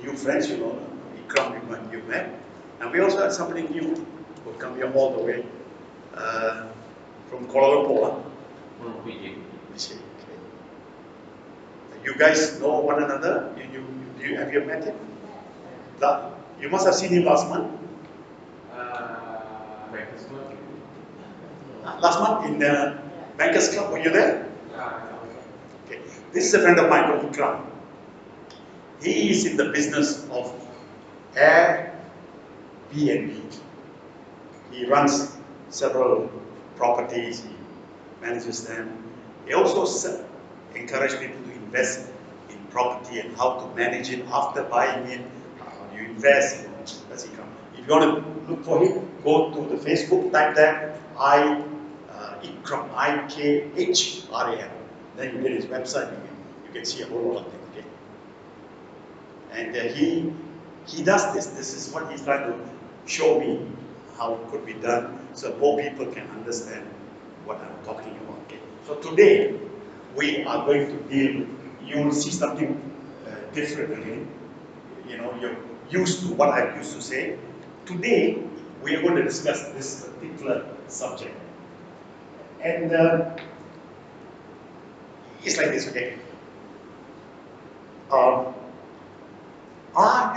new friends, you know, Ikram you met. And we also had somebody new who come here all the way from Kuala Lumpur. Okay. You guys know one another? Have you met him? You must have seen him last month. Last month in the Bankers Club, were you there? Okay. This is a friend of mine called Ikram. He is in the business of Airbnb. He runs several properties, he manages them. He also encourages people to invest in property and how to manage it after buying it. How you invest, that's Ikram. If you want to look for him, go to the Facebook, type there, Ikram, I-K-H-R-A-M. Then you get his website, you can see a whole lot of things. Okay? And he does this. This is what he's trying to show me how it could be done so more people can understand what I'm talking about. Okay? So today we are going to deal with, you will see something different again. You know, you're used to what I used to say. Today we are going to discuss this particular subject. And it's like this, okay? Are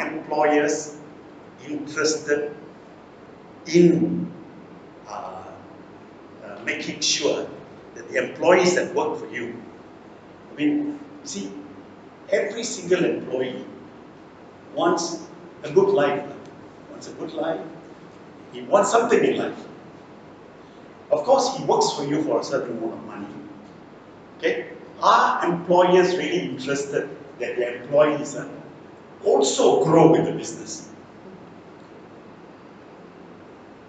employers interested in making sure that the employees that work for you, I mean, see, every single employee wants a good life. He wants something in life. Of course, he works for you for a certain amount of money. Okay? Are employers really interested that their employees also grow with the business?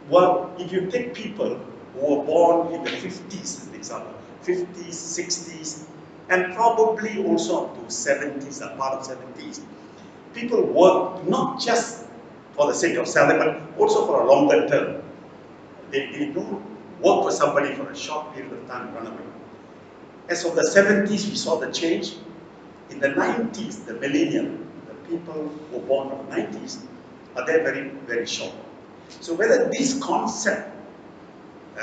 Well, if you take people who were born in the 50s, as an example, 50s, 60s, and probably also up to 70s, a part of 70s, people work not just for the sake of salary, but also for a longer term. They don't work for somebody for a short period of time and run away. As of the 70s, we saw the change. In the 90s, the millennium, the people who were born in the 90s, are there very, very short. So whether this concept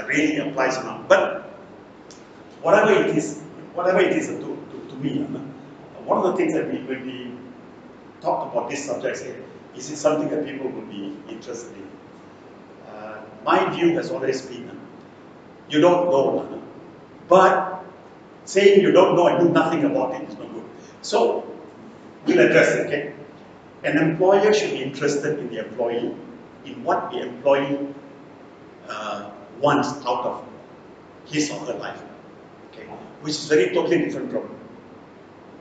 really applies or not, but whatever it is to me, one of the things that when we talk about these subjects here, is it something that people will be interested in? My view has always been, you don't know, but saying you don't know and do nothing about it is no good. So we'll address it, okay? An employer should be interested in the employee, in what the employee wants out of his or her life, okay? Which is very totally different from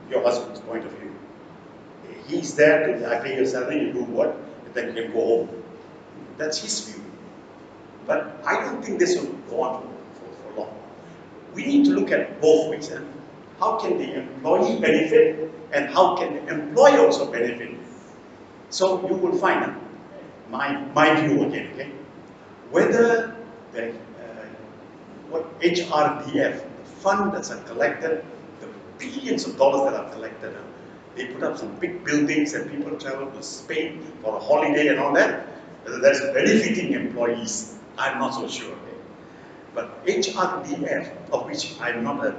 your husband's point of view. He's there to pay your salary, you do what, and then you can go home. That's his view. But I don't think this will go on for long. We need to look at both ways. How can the employee benefit and how can the employer also benefit? So you will find my view again, okay? Whether the what HRDF, the fund that's collected, the billions of dollars that are collected, they put up some big buildings and people travel to Spain for a holiday and all that. Whether that's benefiting employees, I'm not so sure. Okay? But HRDF, of which I'm not a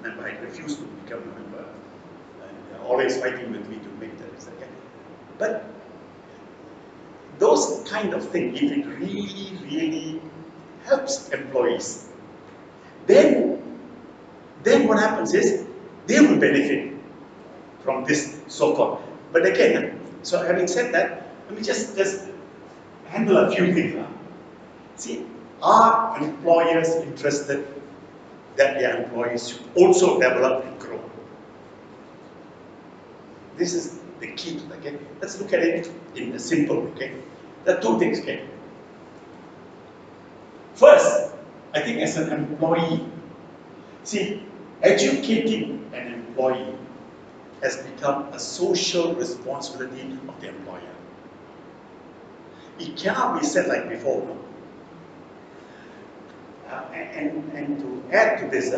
member, I refuse to become a member, and they're always fighting with me to make that. Okay? But those kind of things, if it really, really helps employees, then what happens is they will benefit from this so-called. But again, so having said that, let me just handle a few things. See, are employers interested that their employees should also develop and grow? This is the key, okay? Let's look at it in a simple way, okay? There are two things, okay? First, I think as an employee, see, educating an employee has become a social responsibility of the employer. It cannot be said like before. No? And to add to this,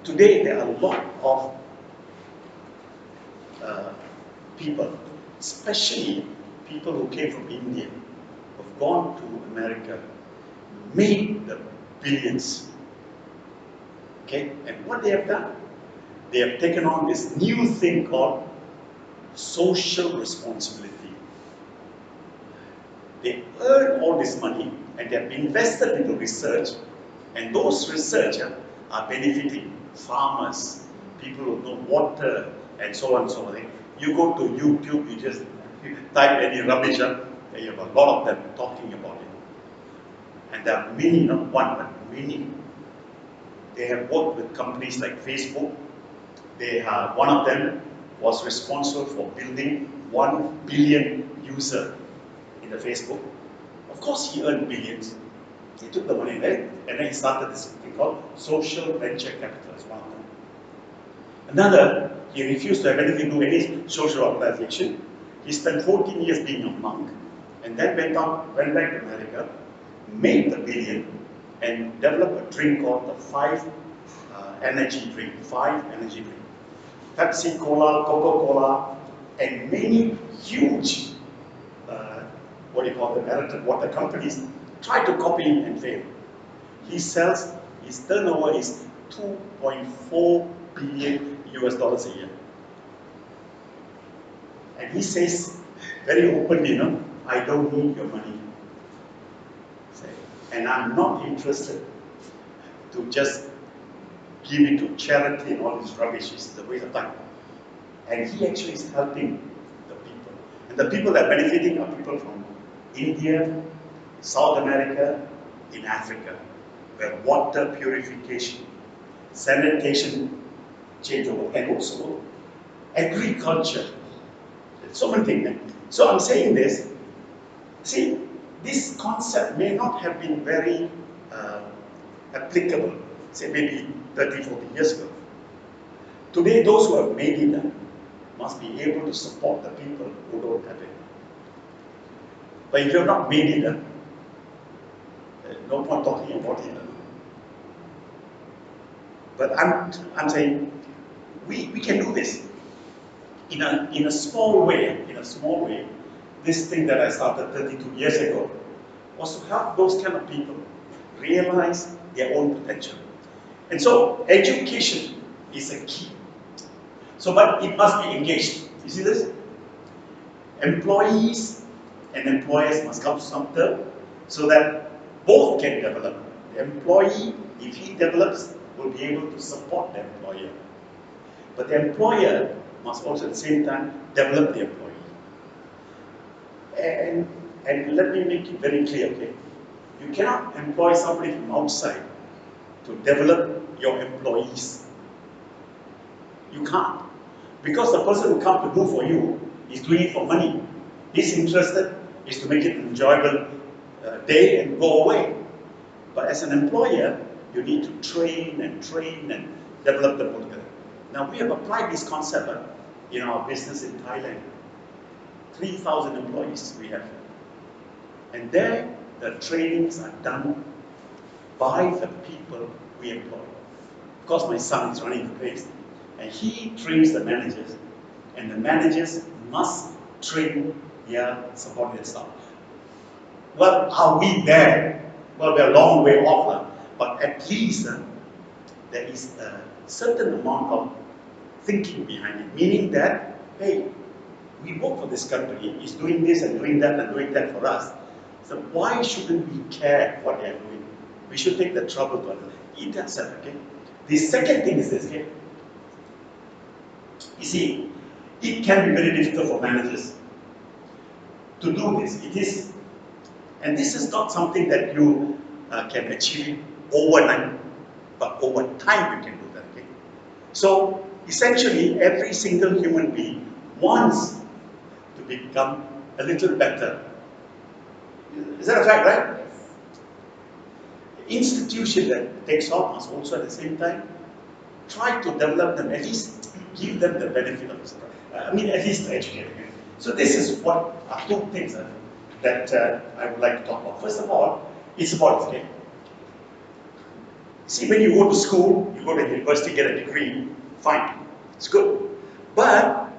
today there are a lot of people especially people who came from India, have gone to America, made the billions. Okay, and what they have done? They have taken on this new thing called social responsibility. They earn all this money and they have invested into research, and those researchers are benefiting farmers, people who know water, and so on and so on. You go to YouTube, you type any rubbish, you have a lot of them talking about it. And there are many, not one, but many. They have worked with companies like Facebook. One of them was responsible for building 1 billion users in the Facebook. Of course, he earned billions. He took the money there, and then he started this thing called social venture capital. Is one of them. Another, he refused to have anything to do with any social organization. He spent 14 years being a monk, and then went back to America, made the billion, and developed a drink called the 5 energy drink. Pepsi Cola, Coca-Cola, and many huge, American water companies try to copy him and fail. His turnover is 2.4 billion US dollars a year. And he says very openly, I don't need your money. And I'm not interested to just give it to charity and all this rubbish. It's a waste of time. And he actually is helping the people. And the people that are benefiting are people from India, South America, in Africa, where water purification, sanitation changeover, and also agriculture. So many things. So I'm saying this, see, this concept may not have been very applicable, say maybe 30, 40 years ago. Today, those who have made it must be able to support the people who don't have it. But if you have not made it, no point talking about it. But I'm saying we can do this in a small way. This thing that I started 32 years ago was to help those kind of people realize their own potential. And so education is a key. So, but it must be engaged. You see this? Employees and employers must come to some term so that both can develop. The employee, if he develops, will be able to support the employer. But the employer must also at the same time develop the employee. And let me make it very clear, okay? You cannot employ somebody from outside to develop your employees. You can't. Because the person who comes to do for you is doing it for money. His interested is to make it an enjoyable day and go away. But as an employer, you need to train and develop them all together. Now we have applied this concept in our business in Thailand. 3,000 employees we have. And there, the trainings are done by the people we employ. Of course, my son is running the place, and he trains the managers, and the managers must train their subordinate staff. Well, are we there? Well, we're a long way off, but at least there is a certain amount of thinking behind it, meaning that, hey, we work for this company, he's doing this and doing that and doing that for us. So why shouldn't we care what they're doing? We should take the trouble to understand. It does that, okay? The second thing is this, okay? You see, it can be very difficult for managers to do this. It is, and this is not something that you can achieve overnight, but over time you can do that, okay? So essentially, every single human being wants to become a little better. Is that a fact, right? The institution that takes off must also at the same time try to develop them, at least give them the benefit of this. At least educate them. So this is what are two things that I would like to talk about. First of all, it's about okay. See, when you go to school, you go to university, get a degree, fine, it's good. But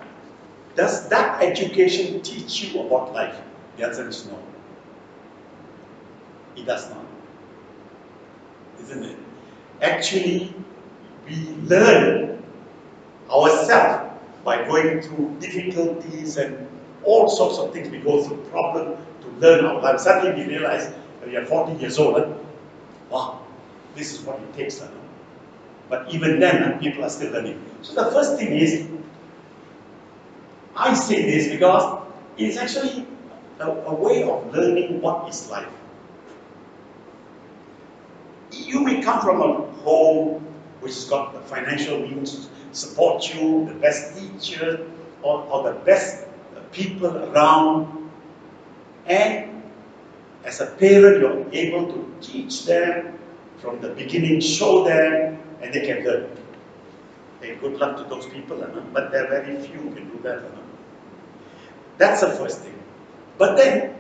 Does that education teach you about life? The answer is no. It does not. Isn't it? Actually, we learn ourselves by going through difficulties and all sorts of things. We go through problems to learn our life. Suddenly we realize when we are 40 years old, wow, this is what it takes. But even then, people are still learning. So the first thing is, I say this because it's actually a way of learning what is life. You may come from a home which has got the financial means to support you, the best teacher, or the best people around, and as a parent you're able to teach them from the beginning, show them, and they can learn. Okay, good luck to those people, but there are very few who can do that. That's the first thing. But then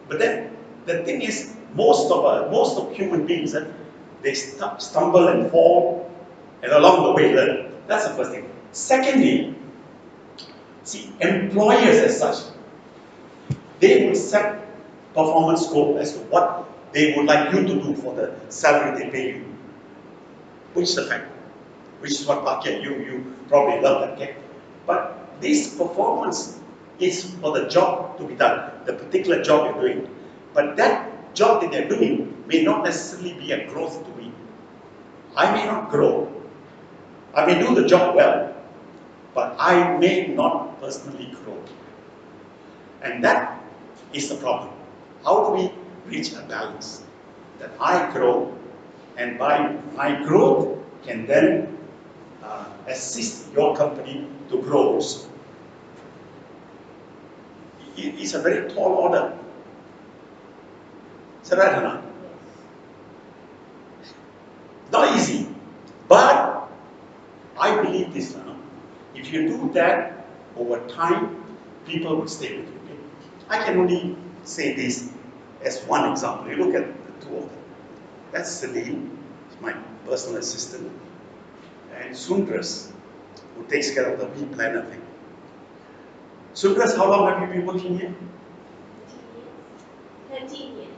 the thing is, most of human beings, they stumble and fall, and along the way learn. That's the first thing. Secondly, see, employers as such, they will set performance goals as to what they would like you to do for the salary they pay you. Which is the fact. Which is what packet you probably love that, okay? But this performance is for the job to be done, the particular job you're doing. But that job that they're doing may not necessarily be a growth to me. I may not grow. I may do the job well, but I may not personally grow. And that is the problem. How do we reach a balance? That I grow, and by my growth can then assist your company to grow also. It's a very tall order. Is that right or not? Not easy, but I believe this now. If you do that over time, people will stay with you. Okay? I can only say this as one example. You look at the two of them. That's Celine, my personal assistant, and Sundras, who takes care of the V planner thing. Sundras, how long have you been working here? 13 years.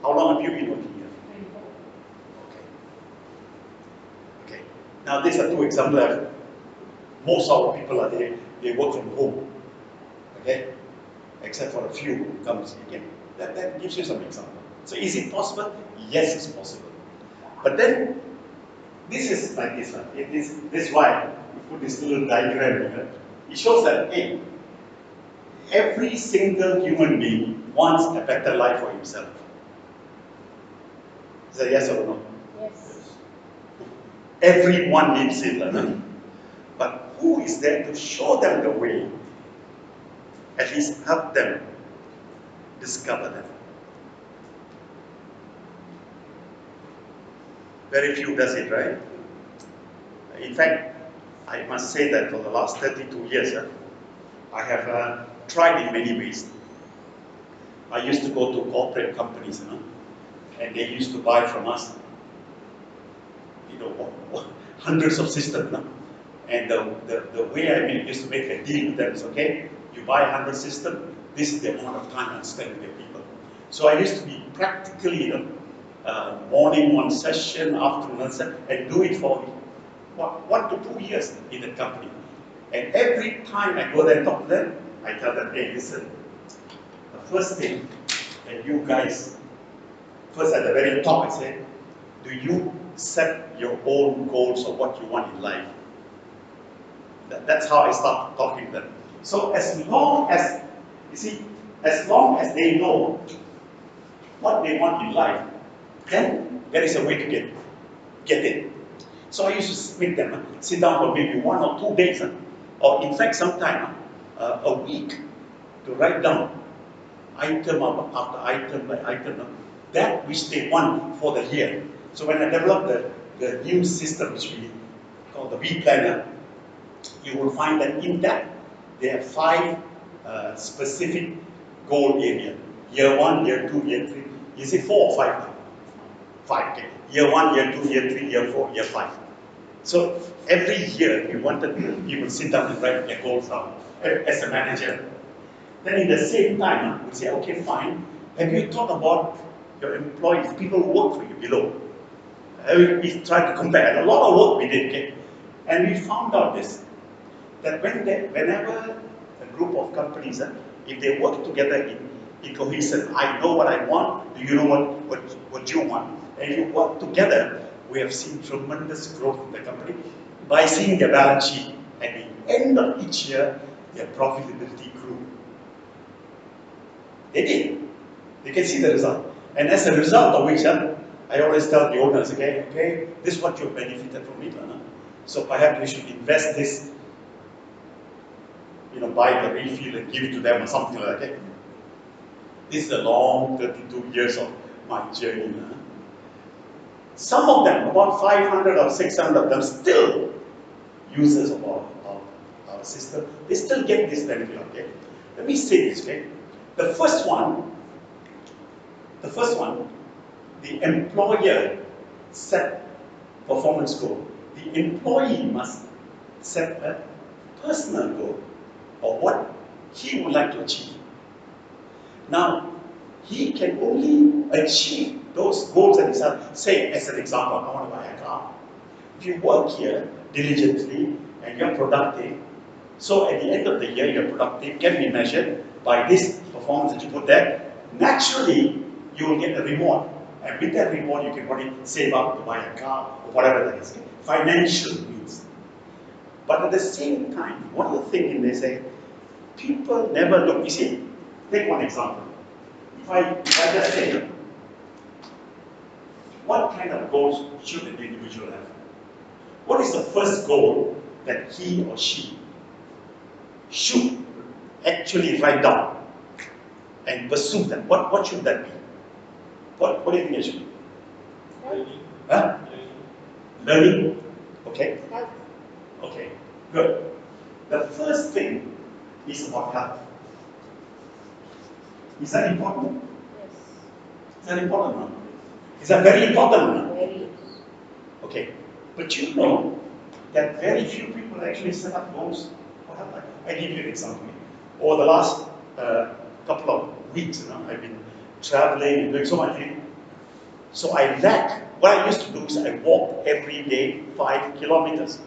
How long have you been working here? 24. Okay. Now these are two examples. Most of the people are there, they work from home. Okay? Except for a few who comes again. That gives you some example. So is it possible? Yes, it's possible. But then, this is like this one. This is why we put this little diagram here. It shows that, hey, every single human being wants a better life for himself. Is that yes or no? Yes. Everyone needs it. But who is there to show them the way? At least help them discover that. Very few does it, right? In fact, I must say that for the last 32 years, I have tried in many ways. I used to go to corporate companies, and they used to buy from us, hundreds of systems. And the way I used to make a deal with them is, okay, you buy 100 systems, this is the amount of time I spend with your people. So I used to be practically, morning one session, afternoon one session, and do it for 1 to 2 years in the company. And every time I go there and talk to them, I tell them, hey, listen, the first thing that you guys, first at the very top, I say, do you set your own goals of what you want in life? That's how I start talking to them. So as long as, you see, as long as they know what they want in life, then there is a way to get it. So I used to make them sit down for maybe 1 or 2 days, or in fact sometime a week, to write down item after item by item, that which they want for the year. So when I developed the new system, which we call the V Planner, you will find that in that there are 5 specific goal areas. Year 1, year 2, year 3. Is it 4 or 5 now? 5, okay. Year 1, year 2, year 3, year 4, year 5. So every year we wanted people to sit down and write their goals down as a manager. Then in the same time, we say, okay, fine. Have you thought about your employees, people who work for you below? We tried to compare. A lot of work we did, okay? And we found out this, that whenever a group of companies, if they work together in cohesion, I know what I want, do you know what you want? And if you work together, we have seen tremendous growth in the company by seeing their balance sheet. At the end of each year, their profitability grew. They did. You can see the result. And as a result of which, I always tell the owners, okay, this is what you benefited from it. So perhaps we should invest this, buy the refill and give it to them or something like that. This is a long 32 years of my journey. Some of them, about 500 or 600 of them, still users of our system. They still get this benefit, okay? Let me say this, okay? The first one, the employer set performance goal. The employee must set a personal goal of what he would like to achieve. Now, he can only achieve those goals that he set. Say, as an example, I want to buy a car. If you work here diligently and you're productive, so at the end of the year, you're productive, can be measured by this performance that you put there. Naturally, you will get a reward. And with that reward, you can probably save up to buy a car or whatever that is. Financial means. But at the same time, one of the things they say, people never look. You see, take one example. If I just say, what kind of goals should an individual have? What is the first goal that he or she should actually write down and pursue that? What should that be? What do you think it should be? Learning. Huh? Learning. Okay. Health. Okay. Good. The first thing is about health. Is that important? Yes. Is that important? No? Is that very important? No? Very. Okay. But you know that very few people actually set up goals for health. I give you an example. Over the last couple of weeks, I've been traveling and doing so much things. So I lack. What I used to do is I walk every day 5 kilometers.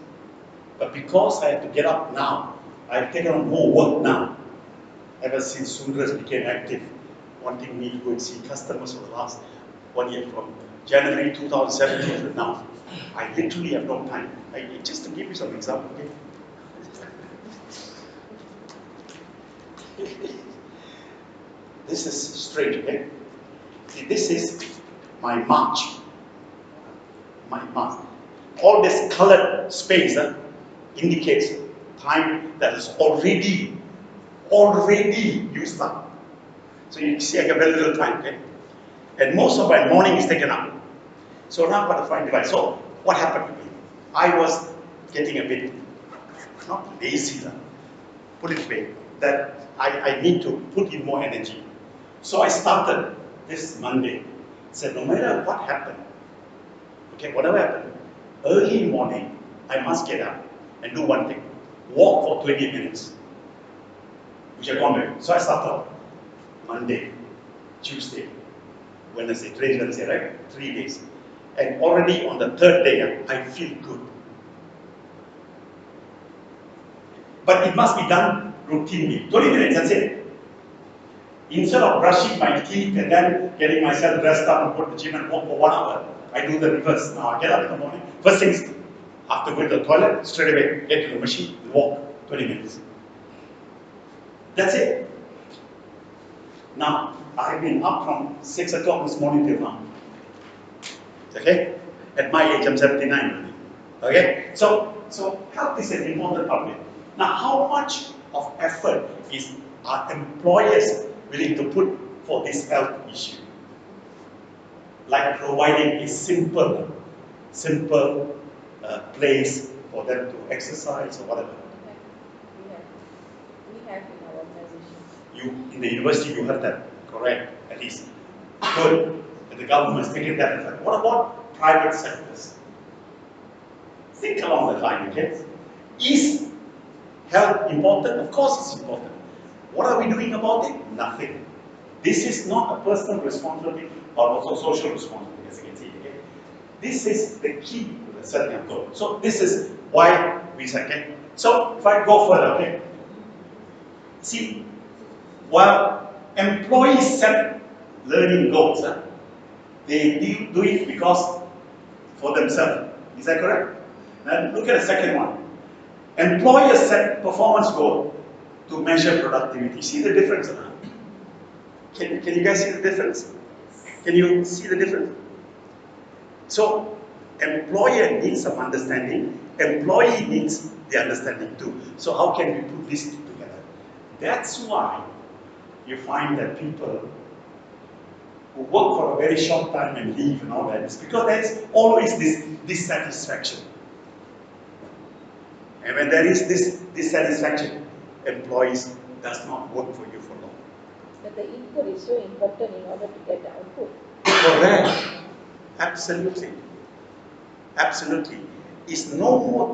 But because I have to get up now, I've taken on more work now. Ever since Sundras became active, wanting me to go and see customers for the last 1 year, from January 2017 to now. I literally have no time. Just to give you some example, okay? This is strange, okay? See, this is my March. My March. All this colored space indicates time that is already used up. So you see I have very little time, okay? And most of my morning is taken up. So now I've got to find device. So what happened to me? I was getting a bit, not lazy, put it away, that I need to put in more energy. So I started this Monday. Said no matter what happened, okay, whatever happened, early morning, I must get up and do one thing. Walk for 20 minutes. Which I can't do. So I started Monday, Tuesday, Wednesday, today's Wednesday, right? 3 days. And already on the third day, I feel good. But it must be done routinely. 20 minutes, that's it. Instead of brushing my teeth and then getting myself dressed up and go to the gym and walk for 1 hour, I do the reverse. Now I get up in the morning, first things, after going to the toilet, straight away, get to the machine, and walk 20 minutes. That's it. Now, I've been up from 6 o'clock this morning till now. Okay? At my age, I'm 79 already. Okay? So health is an important part of it. Now, how much of effort are employers willing to put for this health issue? Like providing a simple place for them to exercise or whatever. We have in our organization. In the university, you have that, correct? At least. Good. And the government is taking that effect. What about private sectors? Think along the line, okay? Is health important? Of course it's important. What are we doing about it? Nothing. This is not a personal responsibility, but also social responsibility, as you can see, okay? This is the key to the setting of goal. So this is why we say, okay? So if I go further, okay? See, while employees set learning goals, they do it because for themselves. Is that correct? Now look at the second one. Employers set performance goal to measure productivity. See the difference? Can you guys see the difference? Can you see the difference? So, employer needs some understanding. Employee needs the understanding too. So how can we put these two together? That's why you find that people who work for a very short time and leave and all that, it's because there's always this dissatisfaction. And when there is this dissatisfaction, employees does not work for you for long. But the input is so important in order to get the output. Correct. Absolutely. Absolutely. It is no more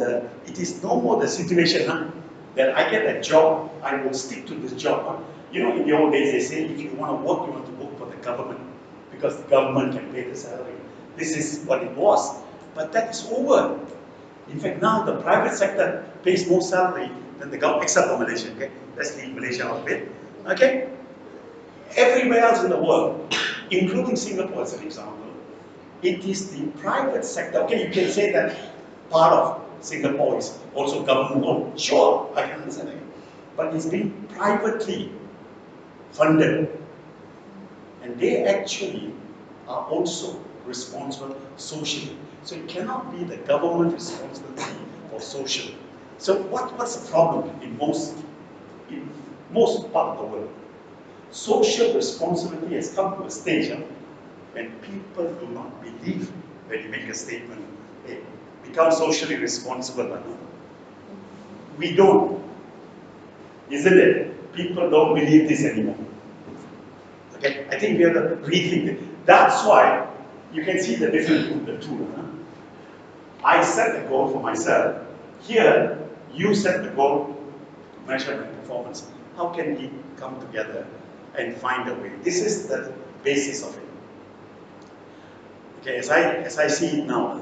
the situation that I get a job, I will stick to this job. You know, in the old days they say if you want to work for the government because the government can pay the salary. This is what it was. But that is over. In fact, now the private sector pays more salary than the government, except for Malaysia, okay? Let's leave Malaysia out of it, okay? Everywhere else in the world, including Singapore as an example, it is the private sector. Okay, you can say that part of Singapore is also government owned. Sure, I can understand that. But it's being privately funded. And they actually are also responsible socially. So it cannot be the government responsibility for social. So what's the problem in most part of the world? Social responsibility has come to a stage when people do not believe when you make a statement, hey, become socially responsible. We don't. Isn't it? People don't believe this anymore. Okay, I think we have to rethink it. That's why you can see the difference between the two. I set the goal for myself. Here, you set the goal to measure my performance. How can we come together and find a way? This is the basis of it. Okay, as I see it now,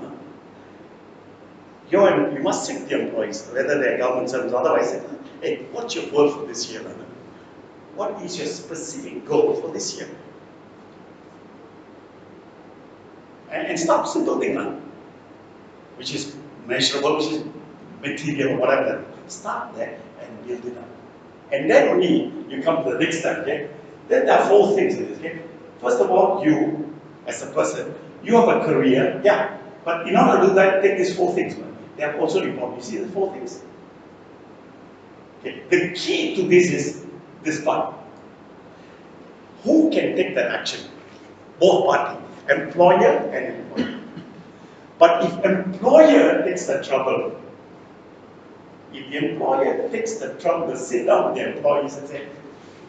you must sit the employees, whether they're government servants, otherwise say, hey, what's your goal for this year? What is your specific goal for this year? And start simple thing, which is measurable, which is material, whatever. Start there and build it up. And then only you come to the next step, okay? Then there are 4 things in this, okay? First of all, you, as a person, you have a career, yeah. But in order to do that, take these 4 things. They are also important. You see the 4 things? Okay. The key to this is this part. Who can take that action? Both parties, employer and employee. But if employer takes the trouble, if the employer takes the trouble to sit down with the employees and say,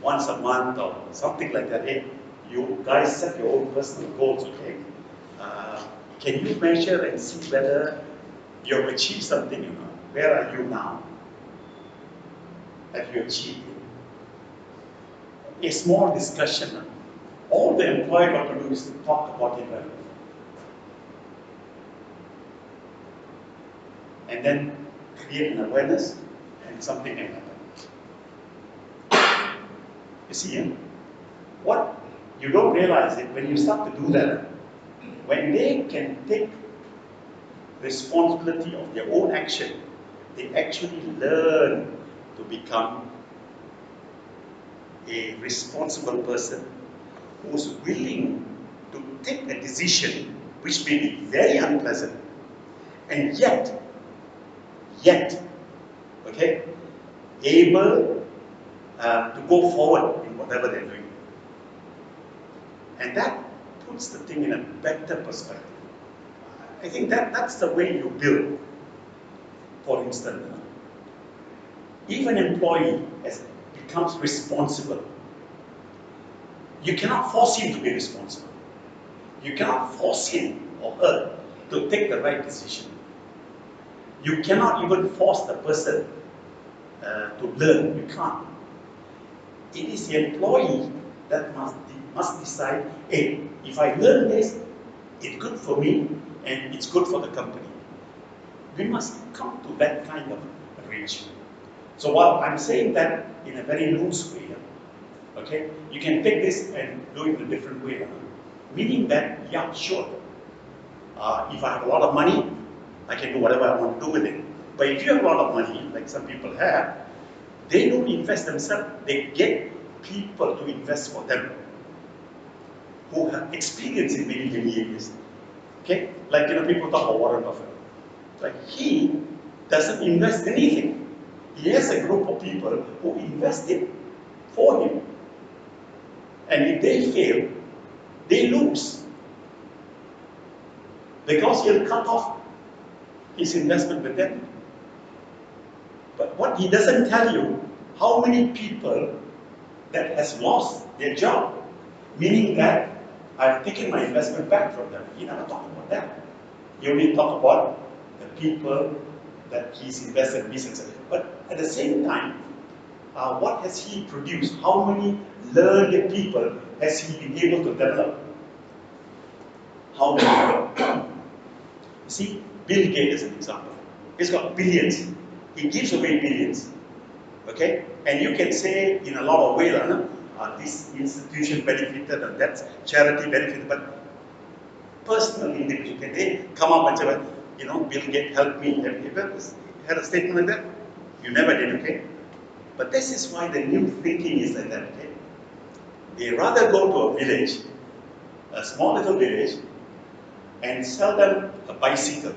once a month or something like that, hey, you guys set your own personal goals, okay? Can you measure and see whether you've achieved something? Where are you now? Have you achieved it? A small discussion. All the employer got to do is to talk about it, right? And then create an awareness, and something can happen. You see, what you don't realize it when you start to do that. When they can take responsibility of their own action, they actually learn to become a responsible person who's willing to take a decision which may be very unpleasant, and yet, okay, able to go forward in whatever they're doing. And that puts the thing in a better perspective. I think that's the way you build. For instance, if an employee becomes responsible, you cannot force him to be responsible. You cannot force him or her to take the right decision. You cannot even force the person to learn. You can't. It is the employee that must decide, hey, if I learn this, it's good for me and it's good for the company. We must come to that kind of arrangement. So while I'm saying that in a very loose way, okay, you can take this and do it in a different way. Meaning that, yeah, sure, if I have a lot of money, I can do whatever I want to do with it. But if you have a lot of money, like some people have, they don't invest themselves. They get people to invest for them who have experience in many, many areas. Okay? Like, people talk about Warren Buffett. Like, he doesn't invest anything. He has a group of people who invest it for him. And if they fail, they lose. Because he'll cut off his investment with them. But what he doesn't tell you, how many people that has lost their job, meaning that I've taken my investment back from them. He never talked about that. He only talked about the people that he's invested in business. But at the same time, what has he produced? How many learned people has he been able to develop? How many? You see, Bill Gates is an example. He's got billions. He gives away billions. Okay? And you can say in a lot of ways, this institution benefited and that charity benefited, but personal individual, can they come up and say, well, Bill Gates helped me. Have you ever had a statement like that? You never did, okay? But this is why the new thinking is like that, okay? They rather go to a village, a small little village, and sell them a bicycle,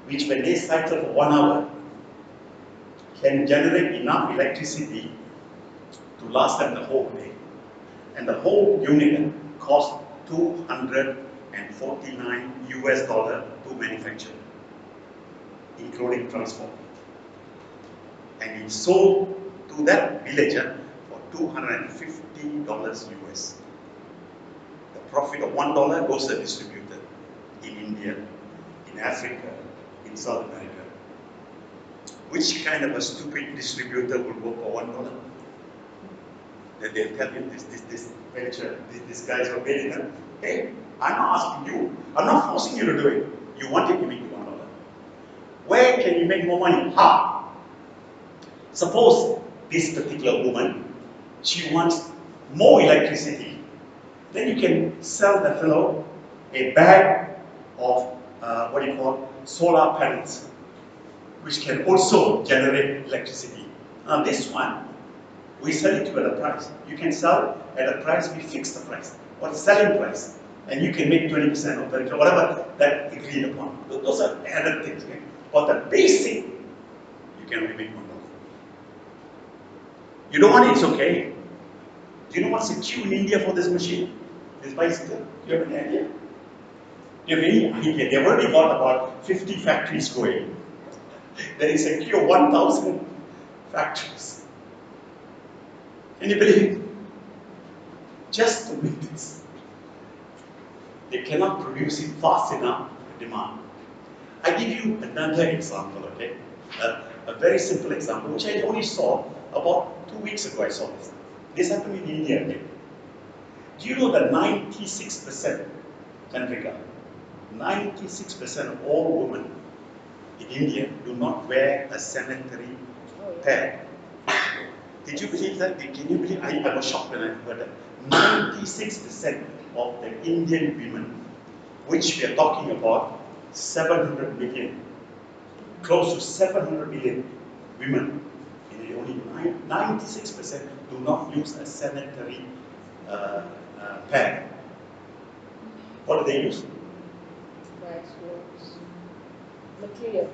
which when they cycle for 1 hour, can generate enough electricity to last them the whole day. And the whole unit costs $249 to manufacture, including transport. And it's sold to that villager for $250 US. The profit of $1 goes to the distributor in India, in Africa, in South America. Which kind of a stupid distributor will work for $1? Then they'll tell you this venture, this guy's are paying them. Hey, I'm not asking you. I'm not forcing you to do it. You want it, you make $1. Where can you make more money? Suppose this particular woman, she wants more electricity. Then you can sell that fellow a bag of solar panels, which can also generate electricity. Now this one, we sell it to at a price. You can sell at a price, we fix the price, or the selling price, and you can make 20% of that, whatever that agreed upon. Those are added things. Okay? But the basic, you can only make $1. You don't want it, it's okay. Do you know what's the queue in India for this machine? This bicycle? Do you have any idea? Do you have any idea? They've already got about 50 factories going. There is a queue of 1,000 factories. Can you believe it? Just to make this. They cannot produce it fast enough to demand. I give you another example, okay? A very simple example, which I only saw about 2 weeks ago. I saw this. This happened in India, okay? Do you know that 96%, Chandrika, 96% of all women in India do not wear a sanitary pad? Did you believe that? Can you believe? I was shocked when I heard that. 96% of the Indian women, which we are talking about 700 million, close to 700 million women, and only 96% do not use a sanitary pad. What do they use? Wax works. Material.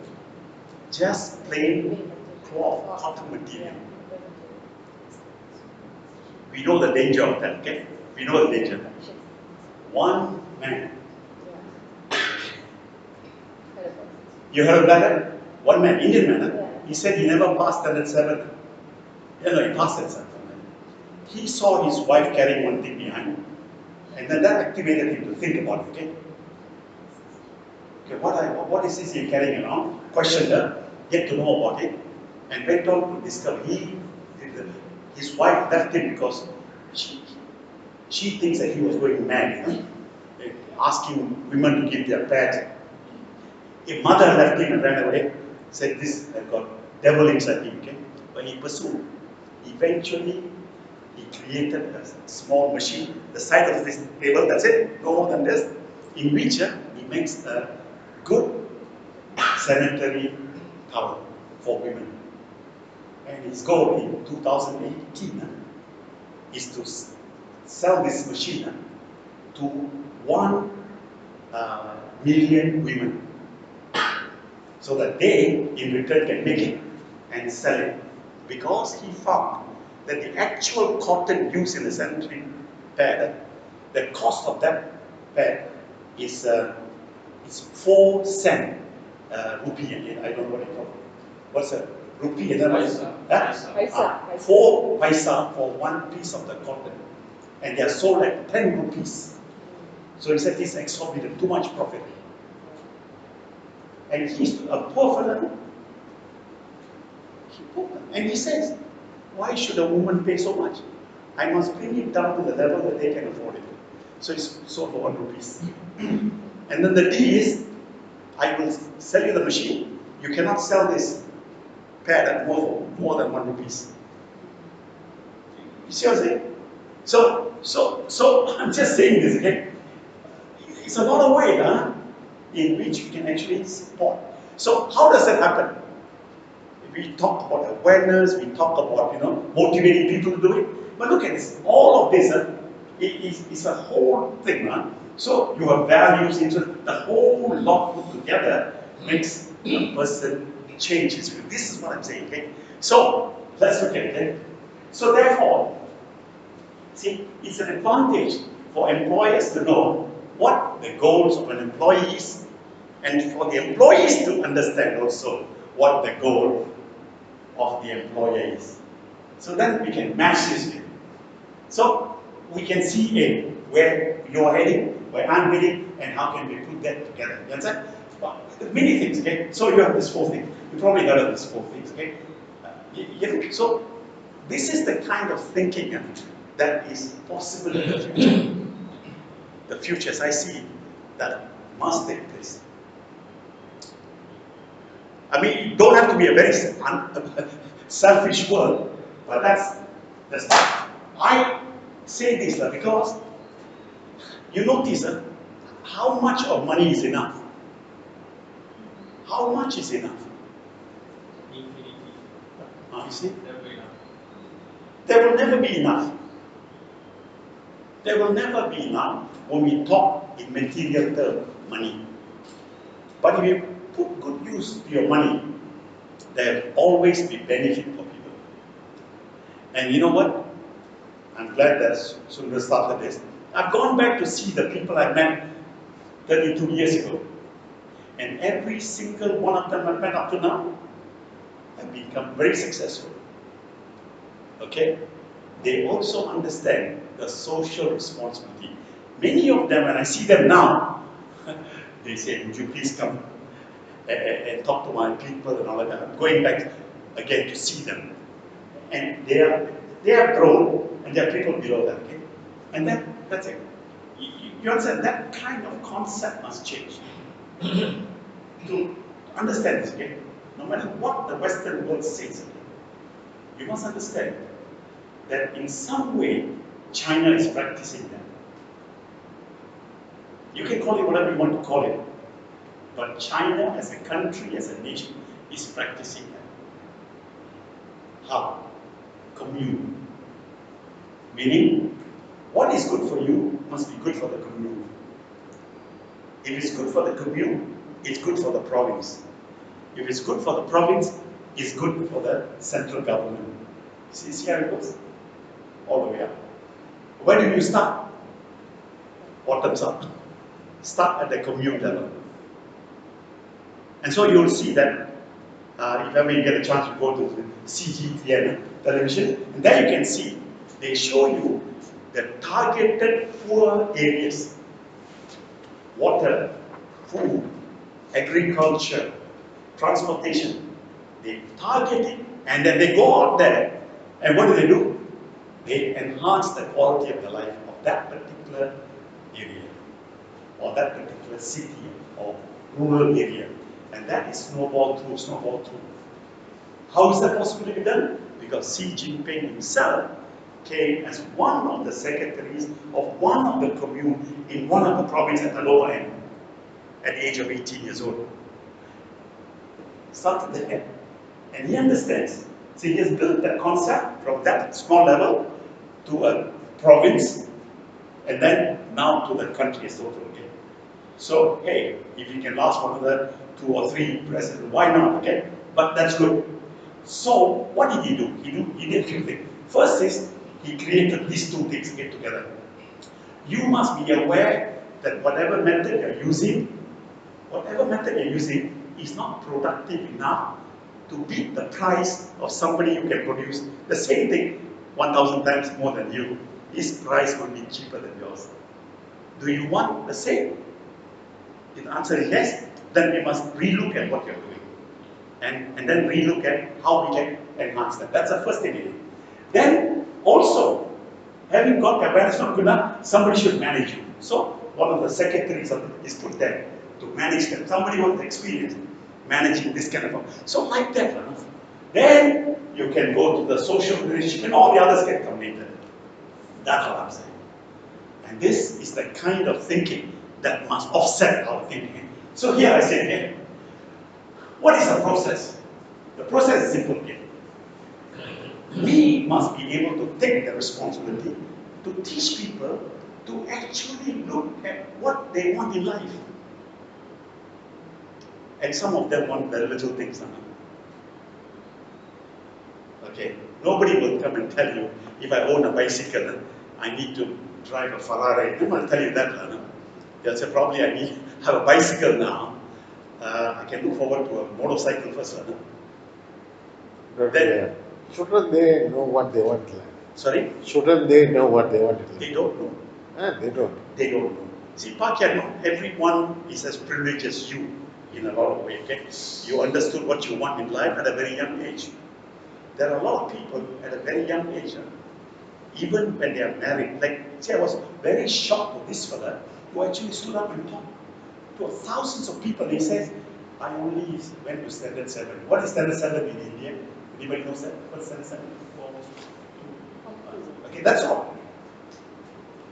Just plain cloth, cotton material. We know the danger of that, okay? We know the danger. One man. You heard of that? One man, Indian man. He said he never passed standard 7. Yeah, no, he passed standard 7. He saw his wife carrying one thing behind, and then that activated him to think about it, okay? Okay, what is this you're carrying around? questioned her, get to know about it, and went on to discover his wife left him because she thinks that he was going mad, you know, asking women to give their pets. A mother left him and ran away, said this had got devil inside him, okay? But he pursued. Eventually, he created a small machine, the size of this table, that's it, no more than this, in which he makes a good sanitary towel for women. And his goal in 2018 is to sell this machine to 1 million women, so that they, in return, can make it and sell it. Because he found that the actual cotton used in the sanitary pad, the cost of that pad is 4 cent rupee. I don't know what you call it. What's a rupee? Paisa. 4 paisa for 1 piece of the cotton. And they are sold at 10 rupees. So he said this is exorbitant, too much profit. And he's a poor fellow. And he says, why should a woman pay so much? I must bring it down to the level that they can afford it. So it's sold for 1 rupees. And then the deal is, I will sell you the machine. You cannot sell this pad at more than 1 rupees. You see what I'm saying? So I'm just saying this again. It's another way in which you can actually support. So how does that happen? We talk about awareness, we talk about motivating people to do it. But look at this, all of this is a whole thing. So you have values, interest, the whole lot put together makes a person change his view. This is what I'm saying. Okay? So let's look at it. Okay? So therefore, see, it's an advantage for employers to know what the goals of an employee is, and for the employees to understand also what the goal of the employer is. So then we can match this with. So we can see where you're heading, where I'm heading, and how can we put that together. You understand? Well, many things, okay? So you have this 4 things. You probably heard of these 4 things, okay? So this is the kind of thinking that is possible in the future. The future, as I see it, that must take place. I mean, you don't have to be a very selfish world, but that's I say this because you notice how much of money is enough? How much is enough? Infinity. You see? Never enough. There will never be enough. There will never be enough when we talk in material terms, money. But if you put good use to your money, there will always be benefit for people. And you know what? I'm glad that Sundar started this. I've gone back to see the people I met 32 years ago. And every single one of them I've met up to now have become very successful. Okay? They also understand the social responsibility. Many of them, when I see them now, they say, would you please come and talk to my people and all that. I'm going back again to see them. And they are grown, and there are people below them, okay? And that's it. You understand, that kind of concept must change. To understand this, okay? No matter what the Western world says, you must understand that in some way, China is practicing that. You can call it whatever you want to call it, but China as a country, as a nation, is practicing that. How? Commune. Meaning, what is good for you must be good for the commune. If it's good for the commune, it's good for the province. If it's good for the province, it's good for the central government. See how it goes? All the way up. Where do you start? Bottoms up. Start at the commune level. And so you'll see that if ever you get a chance to go to the CGTN television, and there you can see, they show you the targeted poor areas. Water, food, agriculture, transportation. They target it, and then they go out there, and what do? They enhance the quality of the life of that particular area, or that particular city, or rural area. And that is snowball through, snowball through. How is that possible to be done? Because Xi Jinping himself came as one of the secretaries of one of the commune in one of the provinces at the lower end, at the age of 18 years old. Started there. And he understands. So he has built that concept from that small level to a province, and then now to the country as total again. So, hey, if he can last for another 2 or 3 presidents, why not, okay? But that's good. So, what did he do? He did a few things. First is, he created these 2 things together. You must be aware that whatever method you're using is not productive enough to beat the price of somebody who can produce the same thing 1,000 times more than you. His price will be cheaper than yours. Do you want the same? If the answer is yes, then we must relook at what you're doing. And then relook at how we can enhance that. That's the first thing we do. Then, also, having got awareness not good enough, somebody should manage you. So, one of the secretaries is put there to manage them. Somebody with experience managing this kind of. So, like that, then you can go to the social relationship and all the others can come later. That's what I'm saying. And this is the kind of thinking that must offset our thinking. So here I say again, what is the process? The process is simple again. We must be able to take the responsibility to teach people to actually look at what they want in life. And some of them want the little things. Okay, nobody will come and tell you, if I own a bicycle, I need to drive a Ferrari. No one will tell you that. They'll say, probably I need to have a bicycle now. I can look forward to a motorcycle first. Then, shouldn't they know what they want? Sorry? Shouldn't they know what they want? They don't know. They don't. They don't know. See, everyone is as privileged as you in a lot of ways. Okay? You understood what you want in life at a very young age. There are a lot of people at a very young age, even when they are married. Like, see, I was very shocked of this fella who actually stood up and talked to thousands of people. He says, I only went to Standard 7. What is Standard 7 in India? Anybody knows that? What's Standard 7? Okay, that's all.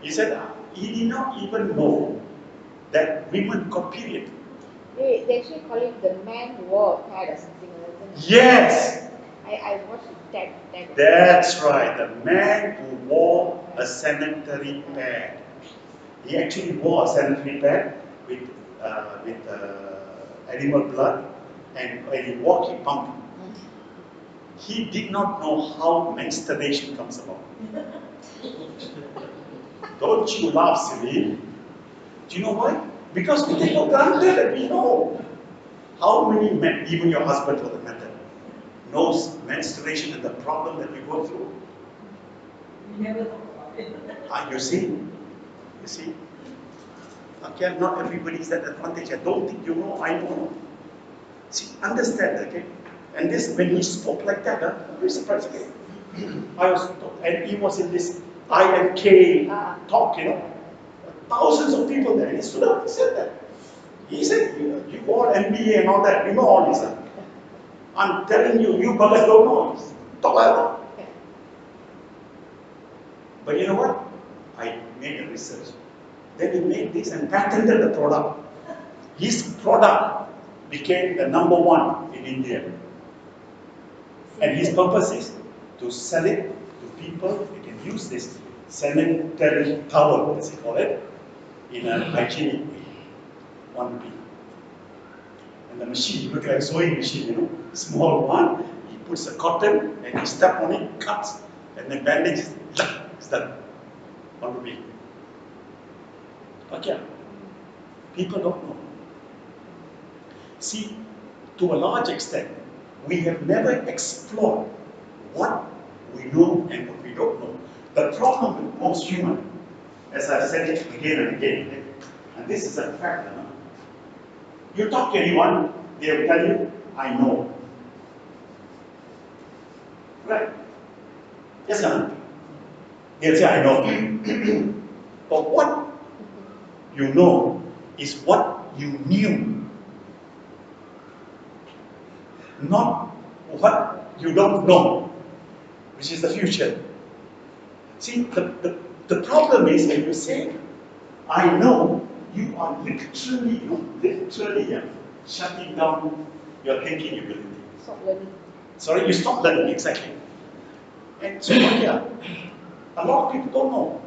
He said he did not even know that women got period. They actually call it the man who wore a pad or something like that. Yes! I watched that. That's right, the man who wore a sanitary pad. He actually wore a sanitary pad with animal blood, and when he walked, he pumped. He did not know how menstruation comes about. Don't you laugh, silly. Do you know why? Because we take for granted that we know. How many men, even your husband for the matter, knows menstruation and the problem that we go through? We never talk about it. You see? You see? Okay, not everybody is that advantage. I don't think you know, I know. See, understand, okay? And this, when he spoke like that, I'm very surprised. Okay? And he was in this IMK talk, thousands of people there. He stood up and said that. He said, you all MBA and all that, you know all this. I'm telling you, you buggers don't know this. Talk like that. But you know what? I made a research. Then he made this and patented the product. His product became the #1 in India. And his purpose is to sell it to people who can use this sanitary towel, as they call it, in a hygienic way. 1 rupee. And the machine, look like a sewing machine, small one. He puts a cotton and he steps on it, cuts, and then bandages. It's done. 1 rupee. Okay. People don't know. See, to a large extent, we have never explored what we know and what we don't know. The problem with most humans, as I've said it again and again, and this is a fact, you talk to anyone, they will tell you, I know. Right? Yes, sir? They'll say, I know. But what you know is what you knew, not what you don't know, which is the future. See, the problem is when you say, I know, you are literally, shutting down your thinking ability. Stop learning. Sorry, you stop learning, exactly. And so, yeah, a lot of people don't know.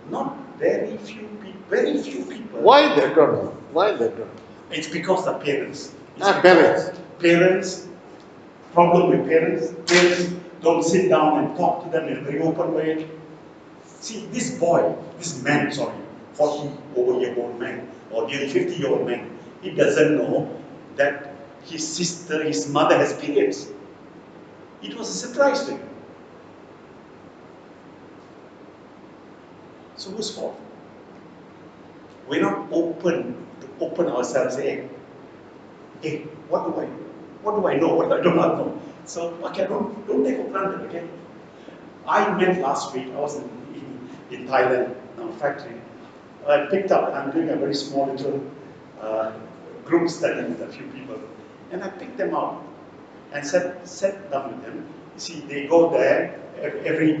Not very few people. Why they don't know? Why they don't know? It's because the parents. Parents. Parents, problem with parents. Parents don't sit down and talk to them in a very open way. See, this boy, this man, 40-over-year-old man, or nearly 50-year-old man, he doesn't know that his mother has periods. It was a surprise to him. So whose fault? We're not open to open ourselves. Hey, what do I know? What do I do not know? So okay, don't take for granted. Okay, I met last week. I was in Thailand, factory. I picked up. I'm doing a very small little group study with a few people, and I picked them out and sat down with them. You see, they go there every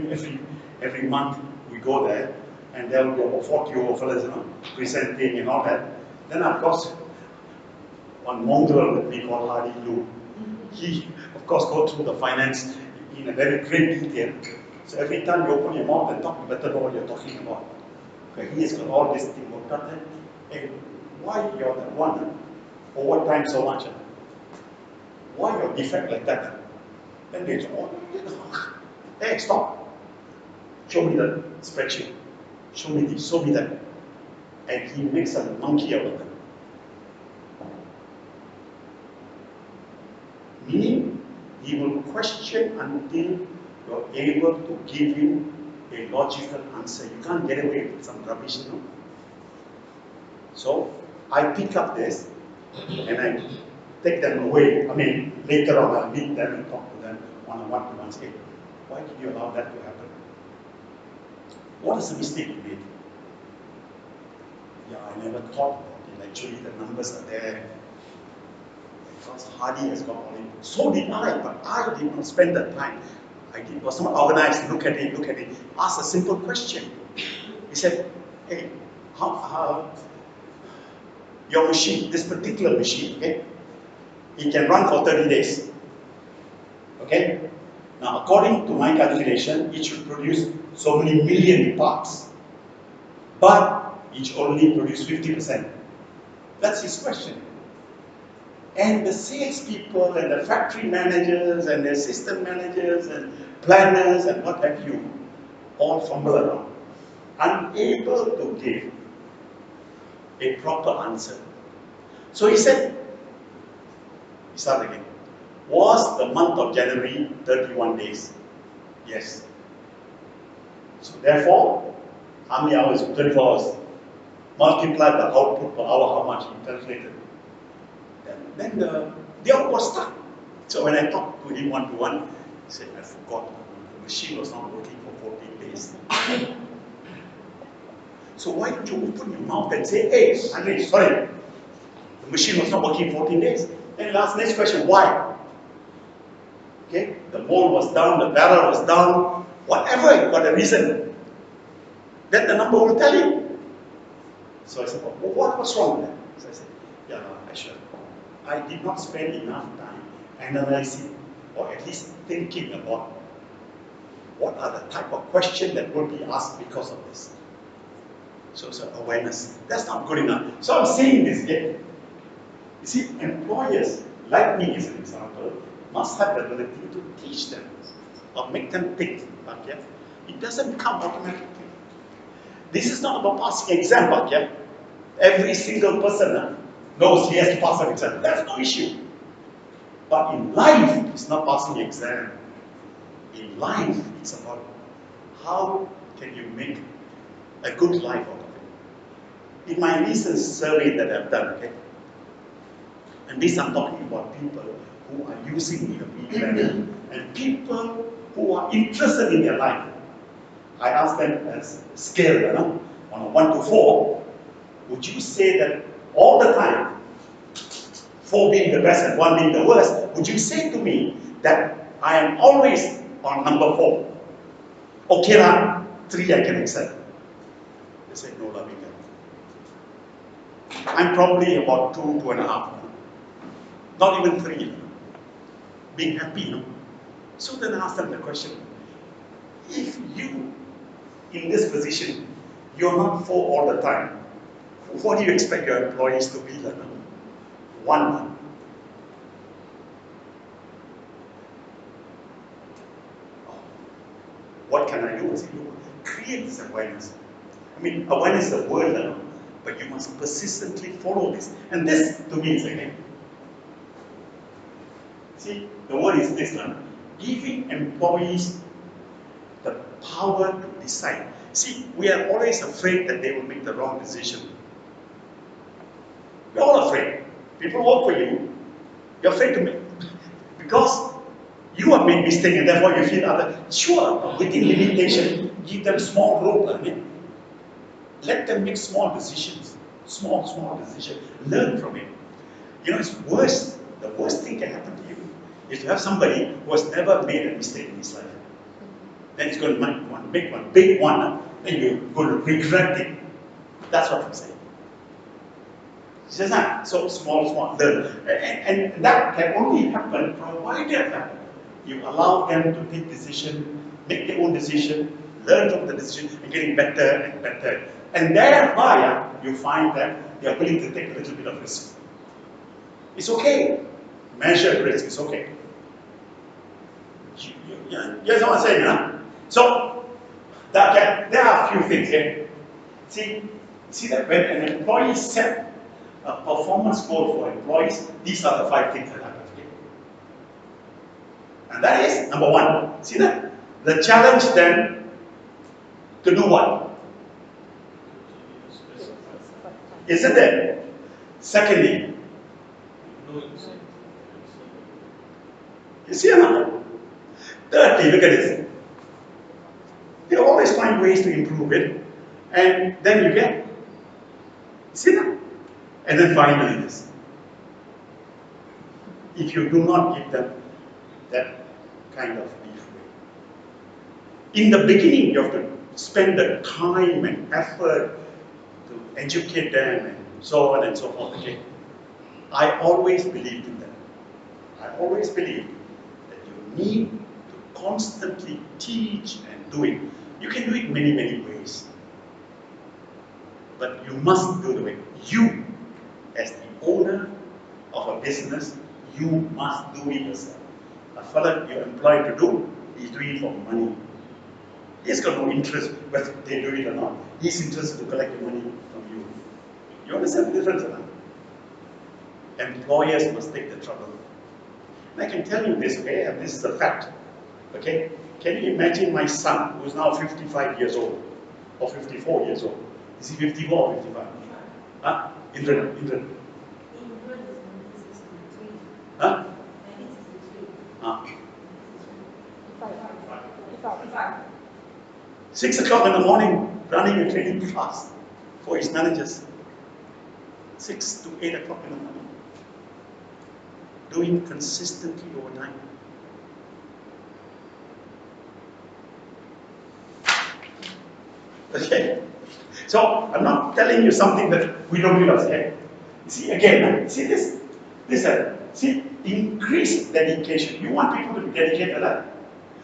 month. We go there, and there will be about 40 fellas, presenting and all that. Then of course, one mongrel that we call Hardy Lou. He, of course, go through the finance in a very great detail. So every time you open your mouth and talk, you better know what you're talking about. Okay, he has got all this thing worked out. Hey, why you're that one? Overtime so much? Why your defect like that? Then they say, hey, stop. Show me the spreadsheet. Show me this, show me that. And he makes a monkey out of them. Meaning, he will question until you're able to give him a logical answer. You can't get away with some rubbish, So, I pick up this and I take them away. I mean, later on I'll meet them and talk to them on a one-to-one scale. Why did you allow that to happen? What is the mistake you made? Yeah, I never thought about it. Actually, the numbers are there. Because Hardy has got all it. So did I, but I did not spend the time. I was not organized. Look at it. Ask a simple question. He said, hey, how your machine, this particular machine, okay, it can run for 30 days. Okay? Now, according to my calculation, it should produce so many million parts. But it should only produce 50%. That's his question. And the salespeople and the factory managers and the system managers and planners and what have you all fumble around, unable to give a proper answer. So he said, he started again. Was the month of January 31 days? Yes. So therefore, how many hours? 24 hours. Multiply the output per hour, how much he calculated. Then the output was stuck. So when I talked to him one-to-one, he said, I forgot. The machine was not working for 14 days. So why don't you open your mouth and say, hey, Andre, sorry, the machine was not working 14 days. Then next question, why? Okay, the mold was down, the barrel was down, whatever, you got a reason. Then the number will tell you. So I said, well, what's wrong with that? So I said, yeah, I did not spend enough time analyzing or at least thinking about what are the type of questions that will be asked because of this. So awareness. That's not good enough. So I'm saying this again. You see, employers, like me as an example, must have the ability to teach them or make them think. Okay? It doesn't come automatically. This is not about passing exam. Okay? Every single person knows he has to pass an exam. That's no issue. But in life, it's not passing exam. In life, it's about how can you make a good life out of it. In my recent survey that I've done, okay, And this I'm talking about people who are using the planner and people who are interested in their life. I ask them as scale, you know, on a 1 to 4, would you say that all the time, 4 being the best and 1 being the worst, would you say to me that I am always on number 4? Okay lah, 3 I can accept. They say, no lah, Venga. I'm probably about 2, 2.5. Not even 3. Being happy, you know. So then I ask them the question, if you, in this position, you're not 4 all the time, what do you expect your employees to be like? 1. What can I do? I say, create this awareness. I mean, awareness is a word, but you must persistently follow this. And this, to me, is again. See, the word is this one. Giving employees the power to decide. See, we are always afraid that they will make the wrong decision. We're all afraid. People work for you. You're afraid to make, because you have made mistake and therefore you feel other. Sure, within limitation, give them small rope. Let them make small decisions. Small decisions. Learn from it. You know, it's worse. The worst thing can happen to you is to have somebody who has never made a mistake in his life. Then he's going to make one big one, then you're going to regret it. That's what I'm saying. So small, learn. And that can only happen provided that you allow them to take decision, make their own decision, learn from the decision, and getting better and better. And thereby, you find that they are willing to take a little bit of risk. It's okay. Measured risk is okay. You know what I'm saying, huh? So, there are a few things here. See that when an employee set a performance goal for employees, these are the 5 things that happen. Okay? And that is, number 1, see that? The challenge then to do what? Isn't it? Secondly, you see another? Thirdly, look at this. They always find ways to improve it, and then you get, see that? And then finally this. If you do not give them that kind of leeway. In the beginning, you have to spend the time and effort to educate them and so on and so forth. Okay? I always believed in that. I always believed that you need to constantly teach and do it. You can do it many ways. But you must do it. You, as the owner of a business, you must do it yourself. A fellow you're employed to do, he's doing it for money. He's got no interest whether they do it or not. He's interested to collect the money from you. You understand the difference or not? Employers must take the trouble. And I can tell you this, okay, and this is a fact. Okay? Can you imagine my son, who's now 55 years old, or 54 years old? Is he 54 or 55? Huh? Indra. Huh? 6 o'clock in the morning, running a training class for his managers. 6 to 8 o'clock in the morning. Doing consistently over time. Okay? So, I'm not telling you something that we don't realize yet. See, again, see this? See, increase dedication. You want people to be dedicated, right?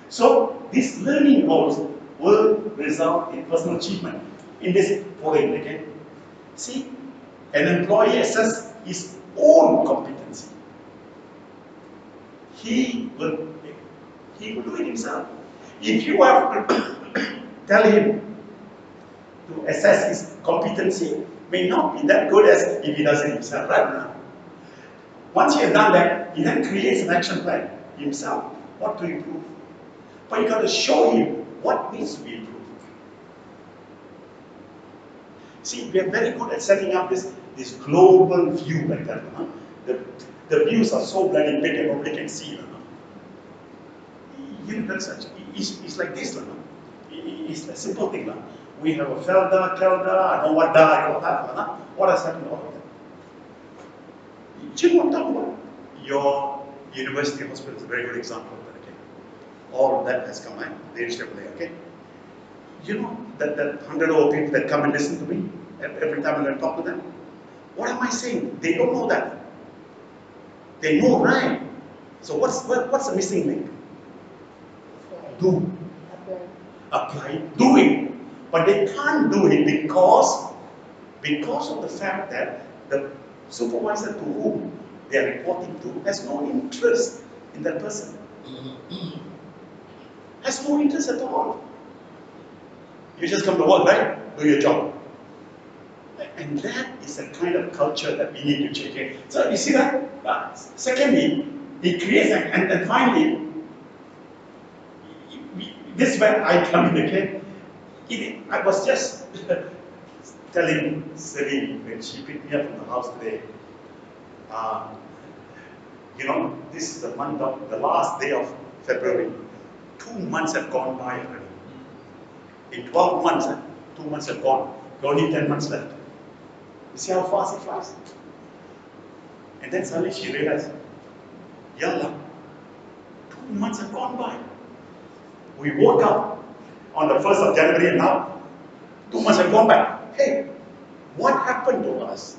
So, these learning goals will result in personal achievement in this following, okay? See, an employee assess his own competency. He will do it himself. If you have to tell him to assess his competency, may not be that good as if he does it himself right now. Once he has done that, he then creates an action plan himself, what to improve. But you got to show him what needs to be improved. See, we are very good at setting up this global view like that. Huh? the views are so bloody big and nobody can see. You know, that's such. It's like this. It's a simple thing. We have a Felda, Kelda, I don't know what da, I don't have. What has happened to all of them? Do you know what I'm talking about? Your university hospital is a very good example of that, okay? All of that has come out, they reached over there, okay? You know that 100 old people that come and listen to me every time I talk to them? What am I saying? They don't know that. They know, right? So what's the missing link? Do. Apply. Do it. But they can't do it because of the fact that the supervisor to whom they are reporting to has no interest in that person. Has no interest at all. You just come to work, right? Do your job. And that is the kind of culture that we need to change. Okay? So you see that? Secondly, it creates, and finally, this is where I come in, okay? I was just telling Celine when she picked me up from the house today, you know, this is the last day of February. 2 months have gone by already. In 12 months, 2 months have gone. Only 10 months left. You see how fast it flies? And then suddenly she realized, yalla, 2 months have gone by. We woke up on the 1st of January and now 2 months have gone by. Hey, what happened to us?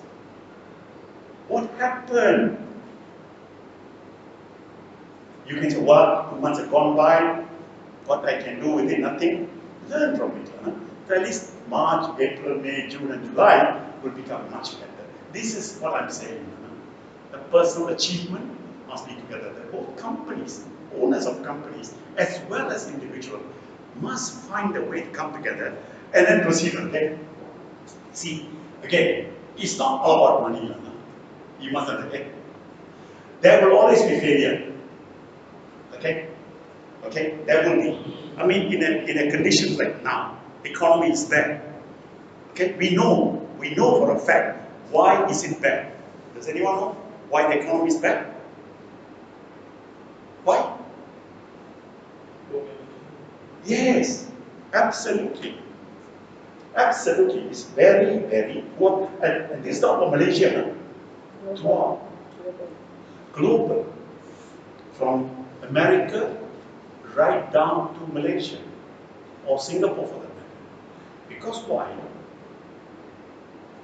What happened? You can say, well, 2 months have gone by. What I can do with it, nothing. Learn from it. So at least March, April, May, June, and July will become much better. This is what I'm saying. The personal achievement must be together. The both companies, owners of companies, as well as individuals, must find a way to come together and then proceed. Okay? See, again, it's not all about money. You must understand. There will always be failure. Okay? Okay? There will be. I mean, in a condition like now, economy is bad. Okay? We know for a fact why is it bad. Does anyone know why the economy is bad? Why? Yes, absolutely. Absolutely. It's very, very poor. And this is not for Malaysia. No? Global. From America right down to Malaysia. Or Singapore for that matter. Because why?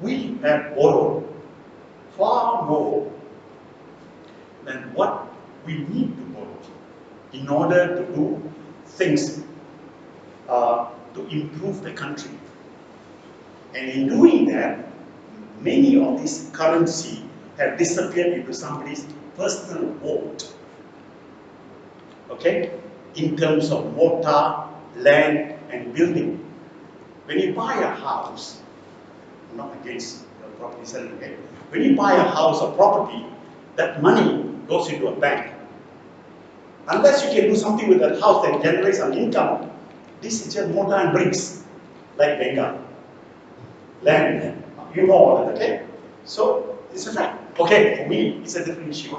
We have borrowed far more than what we need to borrow in order to do things to improve the country. And in doing that, many of these currency have disappeared into somebody's personal vault. Okay? In terms of mortar, land, and building. When you buy a house, I'm not against property selling, okay? When you buy a house or property, that money goes into a bank. Unless you can do something with that house that generates some income, this is just mortar and bricks, like Venga. Land, you know all that, okay? So, it's a fact. Okay, for me, it's a different issue.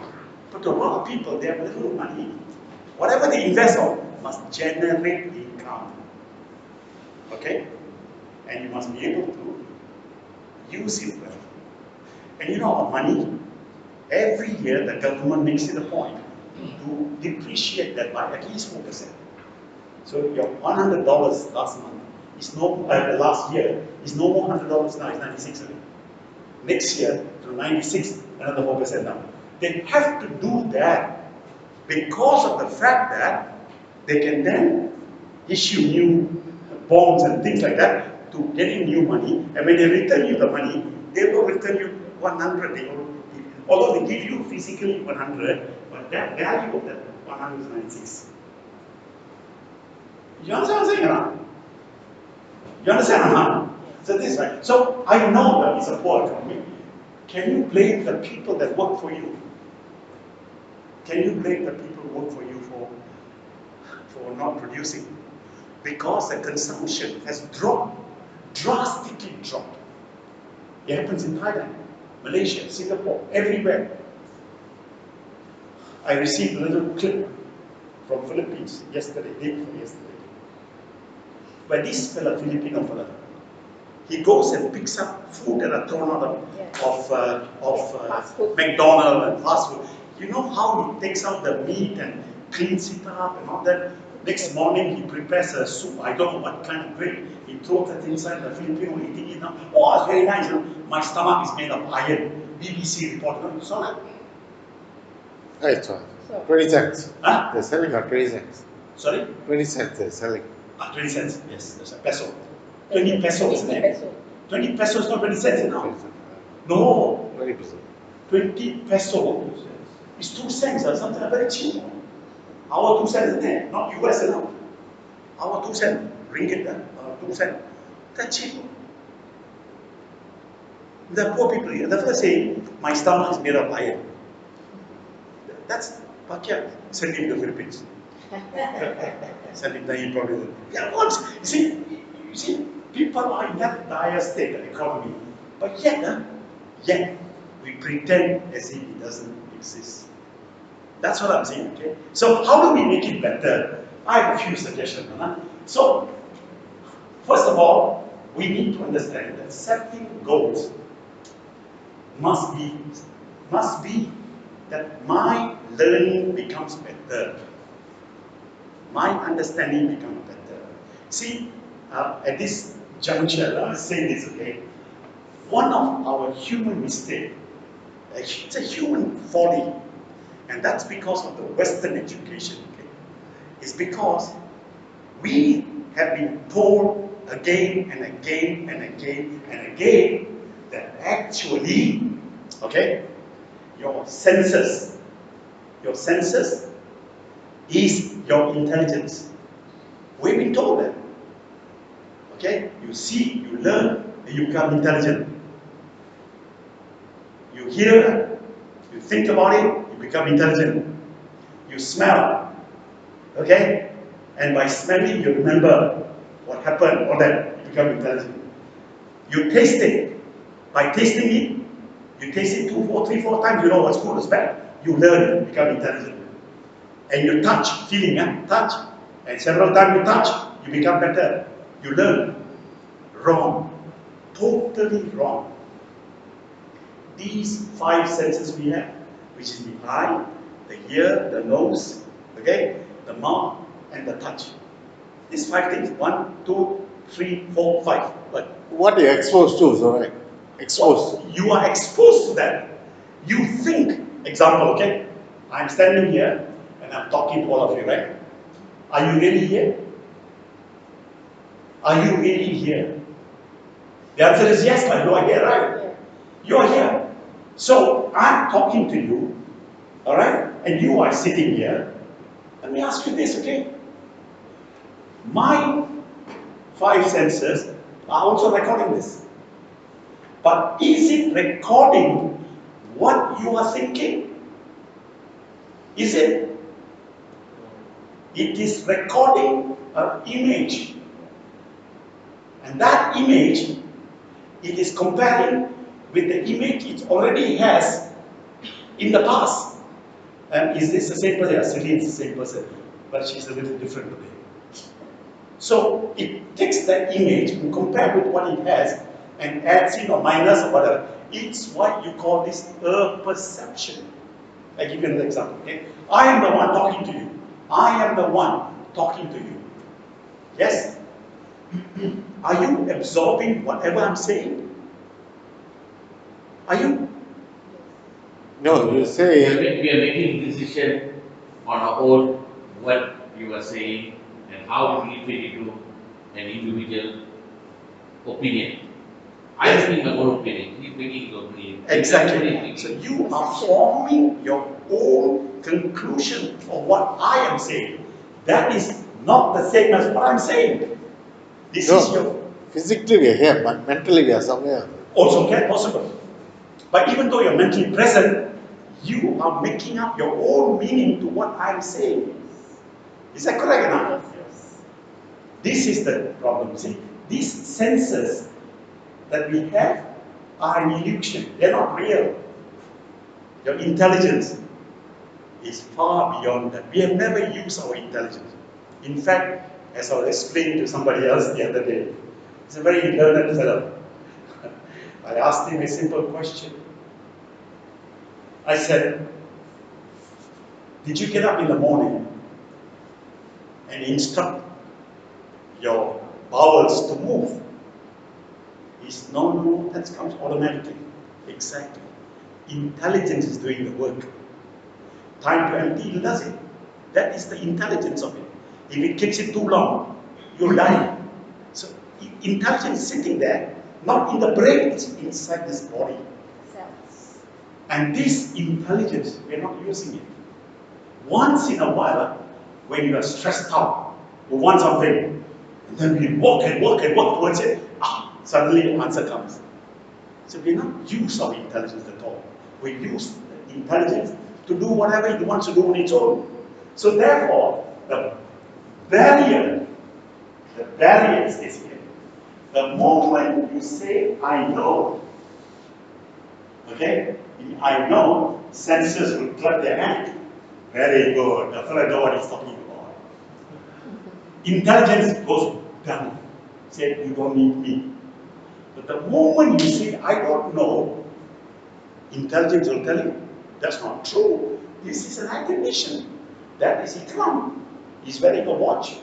But to a lot of people, they have little money. Whatever they invest on must generate income. Okay? And you must be able to use it well. And you know our money, every year the government makes it a point to depreciate that by at least 4%. So your $100 last month is last year is no more $100 now, it's 96 again. Next year to 96, another 4% now. They have to do that because of the fact that they can then issue new bonds and things like that to getting new money, and when they return you the money, they will return you 100. Although they give you physically 100, but that value of that 100 is 96. You understand what I'm saying? Huh? You understand? Huh? So this is right. So I know that it's a poor economy. Can you blame the people that work for you? Can you blame the people who work for you for not producing? Because the consumption has dropped, drastically dropped. It happens in Thailand, Malaysia, Singapore, everywhere. I received a little clip from Philippines yesterday, day before yesterday, where this fella, Filipino fella, he goes and picks up food that are thrown out Fast food. of McDonald's and fast food. You know how he takes out the meat and cleans it up and all that? Next morning he prepares a soup, I don't know what kind of grade. He throws it inside, the Filipino eating it now. Oh, it's very nice. You know? My stomach is made of iron. BBC reporter, you saw that? Hey, so 20 cents. Huh? They're selling at 20 cents. Sorry? 20 cents they're selling. 20 cents, yes, there's a peso. 20 pesos, isn't it? 20 pesos, not 20 cents now. No, 20 percent. 20 pesos is 2 cents or something very cheap. Our 2 cents, isn't it? Not US enough. Our 2 cents, ringgit, 2 cents. That's cheap. The poor people here, the first say, my stomach is made of iron. That's Pakia. Send him to the Philippines. Send him there, he probably will. Yeah, once. You see, people are in that dire state of economy. But yet, we pretend as if it doesn't exist. That's what I'm saying, okay? So how do we make it better? I have a few suggestions. So, first of all, we need to understand that setting goals must be that my learning becomes better. My understanding becomes better. See, at this juncture, let me say this, okay? One of our human mistakes, it's a human folly, and that's because of the Western education, okay? It's because we have been told again and again and again and again that actually, okay, your senses is your intelligence. We've been told that. Okay? You see, you learn, and you become intelligent. You hear, you think about it, you become intelligent. You smell, okay? And by smelling, you remember what happened, all that, you become intelligent. You taste it. By tasting it, you taste it 2, 4, 3, 4 times, you know what's good, what's bad. You learn, you become intelligent. And you touch, feeling, touch. And several times you touch, you become better. You learn. Wrong. Totally wrong. These 5 senses we have, which is the eye, the ear, the nose, okay, the mouth, and the touch. These 5 things. 1, 2, 3, 4, 5. But What you're exposed to is alright. Exposed. you are exposed to that. You think, example, okay? I'm standing here and I'm talking to all of you, right? Are you really here? Are you really here? The answer is yes, but you are here, right? You are here. So I'm talking to you, alright? And you are sitting here. Let me ask you this, okay? My 5 senses are also recording this. But is it recording what you are thinking? Is it? It is recording an image. And that image, it is comparing with the image it already has in the past. And is this the same person? Celine is the same person, but she's a little different today. So it takes that image and compares with what it has and adds in or minus or whatever. It's what you call this a perception. I give you another example, okay? I am the one talking to you. I am the one talking to you. Yes? Are you absorbing whatever I'm saying? Are you? No, you say We are making decision on our own what you are saying and how we fit into an individual opinion. I am making my own opinion. He's making his opinion. Exactly. So you are forming your own conclusion of what I am saying. That is not the same as what I'm saying. This is your... physically we are here, but mentally we are somewhere. Also possible. But even though you're mentally present, you are making up your own meaning to what I'm saying. Is that correct enough? Yes. This is the problem. See, these senses that we have are an illusion. They're not real. Your intelligence, is far beyond that. We have never used our intelligence. In fact, as I was explaining to somebody else the other day, he's a very learned fellow. I asked him a simple question. I said, did you get up in the morning and instruct your bowels to move? He said, no, that comes automatically. Exactly. Intelligence is doing the work. Time to empty, it does it. That is the intelligence of it. If it keeps it too long, you'll die. So intelligence is sitting there, not in the brain, it's inside this body. Cells. And this intelligence, we're not using it. Once in a while, when you are stressed out, you want something, and then we walk towards it, suddenly the answer comes. So we not use our intelligence at all. We use the intelligence to do whatever it wants to do on its own. So therefore, the barrier is here. The moment you say, I know, okay, I know, senses will clap their hand. Very good, the fellow knows what he's talking about. Intelligence goes down. Say, you don't need me. But the moment you say, I don't know, intelligence will tell you, that's not true. This is an air condition. That is Ikram. He's wearing a watch.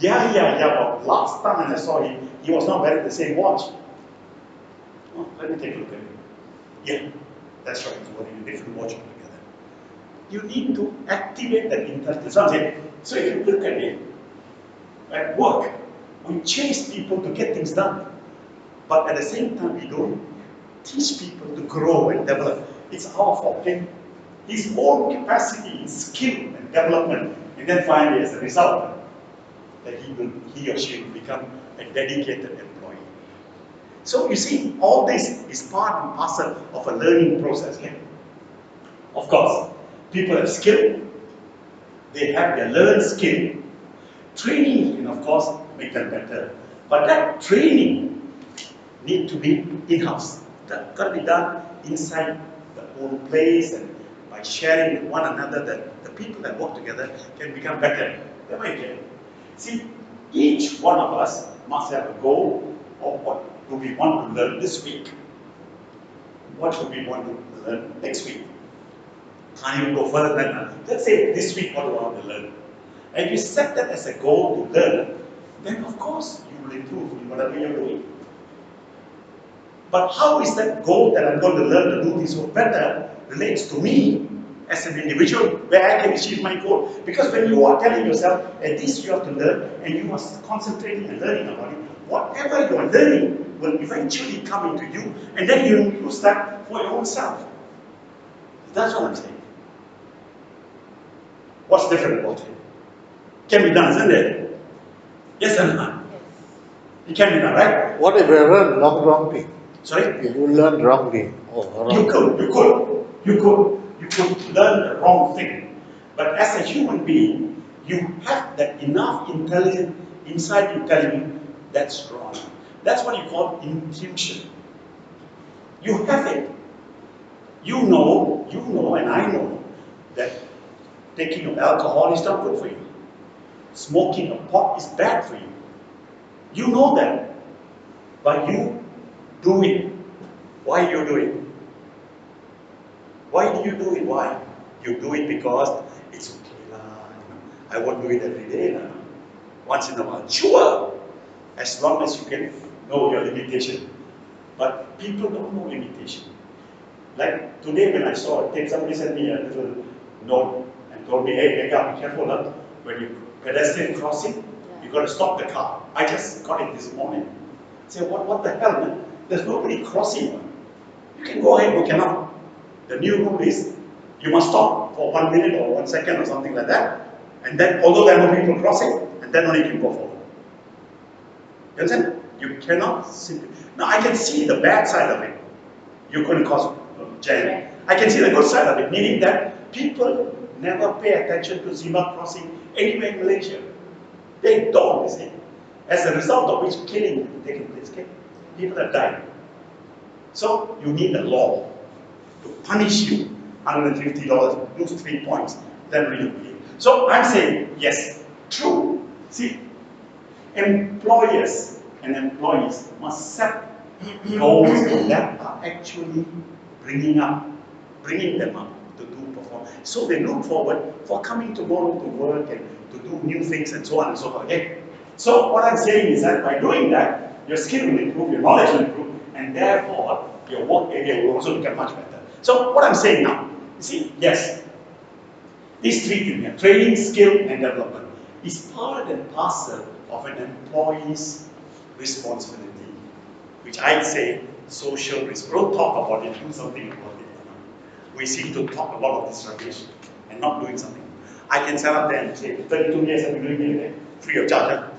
Yeah, but last time when I saw him, he was not wearing the same watch. Oh, let me take a look at him. Yeah, that's right, he's wearing a different watch altogether. You need to activate that intelligence. So if you look at it, at work, we chase people to get things done. But at the same time, we don't teach people to grow and develop. It's our fault. Okay? His own capacity in skill and development, and then finally, as a result, that he or she will become a dedicated employee. So you see, all this is part and parcel of a learning process. Okay? Of course, people have skill, they have their learned skill. Training can, of course, make them better. But that training need to be in-house. That got to be done inside the own place and by sharing with one another, that the people that work together can become better. That might get. See, each one of us must have a goal of what do we want to learn this week. What do we want to learn next week? Can't even go further than that. Let's say this week, what do I want to learn? And if you set that as a goal to learn, then of course you will improve in whatever you're doing. But how is that goal that I'm going to learn to do this or better relates to me as an individual, where I can achieve my goal? Because when you are telling yourself, at this you have to learn, and you are concentrating and learning about it, whatever you are learning will eventually come into you, and then you use that for your own self. That's what I'm saying. What's different about it? Can be done, isn't it? Yes or no? It can be done, right? What if you learn wrong thing? Sorry? If you learn wrongly. You could learn the wrong thing. But as a human being, you have that enough intelligence inside you telling you that's wrong. That's what you call intuition. You have it. You know, and I know that taking of alcohol is not good for you. Smoking of pot is bad for you. You know that. But you do it. Why do you do it? Why do you do it? Why? You do it because it's okay lah. I won't do it every day lah. Once in a while. Sure. As long as you can know your limitation. But people don't know limitation. Like today when I saw a tape, somebody sent me a little note and told me, hey, Venga, be careful lah. When you pedestrian crossing, you got to stop the car. I just got it this morning. I said, what the hell, man? There's nobody crossing. You can go ahead, you cannot. The new rule is you must stop for 1 minute or 1 second or something like that. And then, although there are no people crossing, and then only you can go forward. You understand? You cannot simply. Now, I can see the bad side of it. You couldn't cause jam. I can see the good side of it, meaning that people never pay attention to zebra crossing anywhere in Malaysia. They don't, you see. As a result of which killing is taking place. Okay? People have died. So you need a law to punish you $150, lose 3 points, then relocate. So I'm saying, yes, true. See, employers and employees must set goals that are actually bringing them up to do perform. So they look forward for coming tomorrow to work and to do new things and so on and so forth. Okay? So what I'm saying is that by doing that, your skill will improve, your knowledge will improve, and therefore your work area will also become much better. So what I'm saying now, you see, yes, these three things here, training, skill, and development, is part and parcel of an employee's responsibility, which I'd say social risk. Don't talk about it, do something about it. We seem to talk a lot of this rubbish and not doing something. I can stand up there and say, 32 years I've been doing it, free of charge.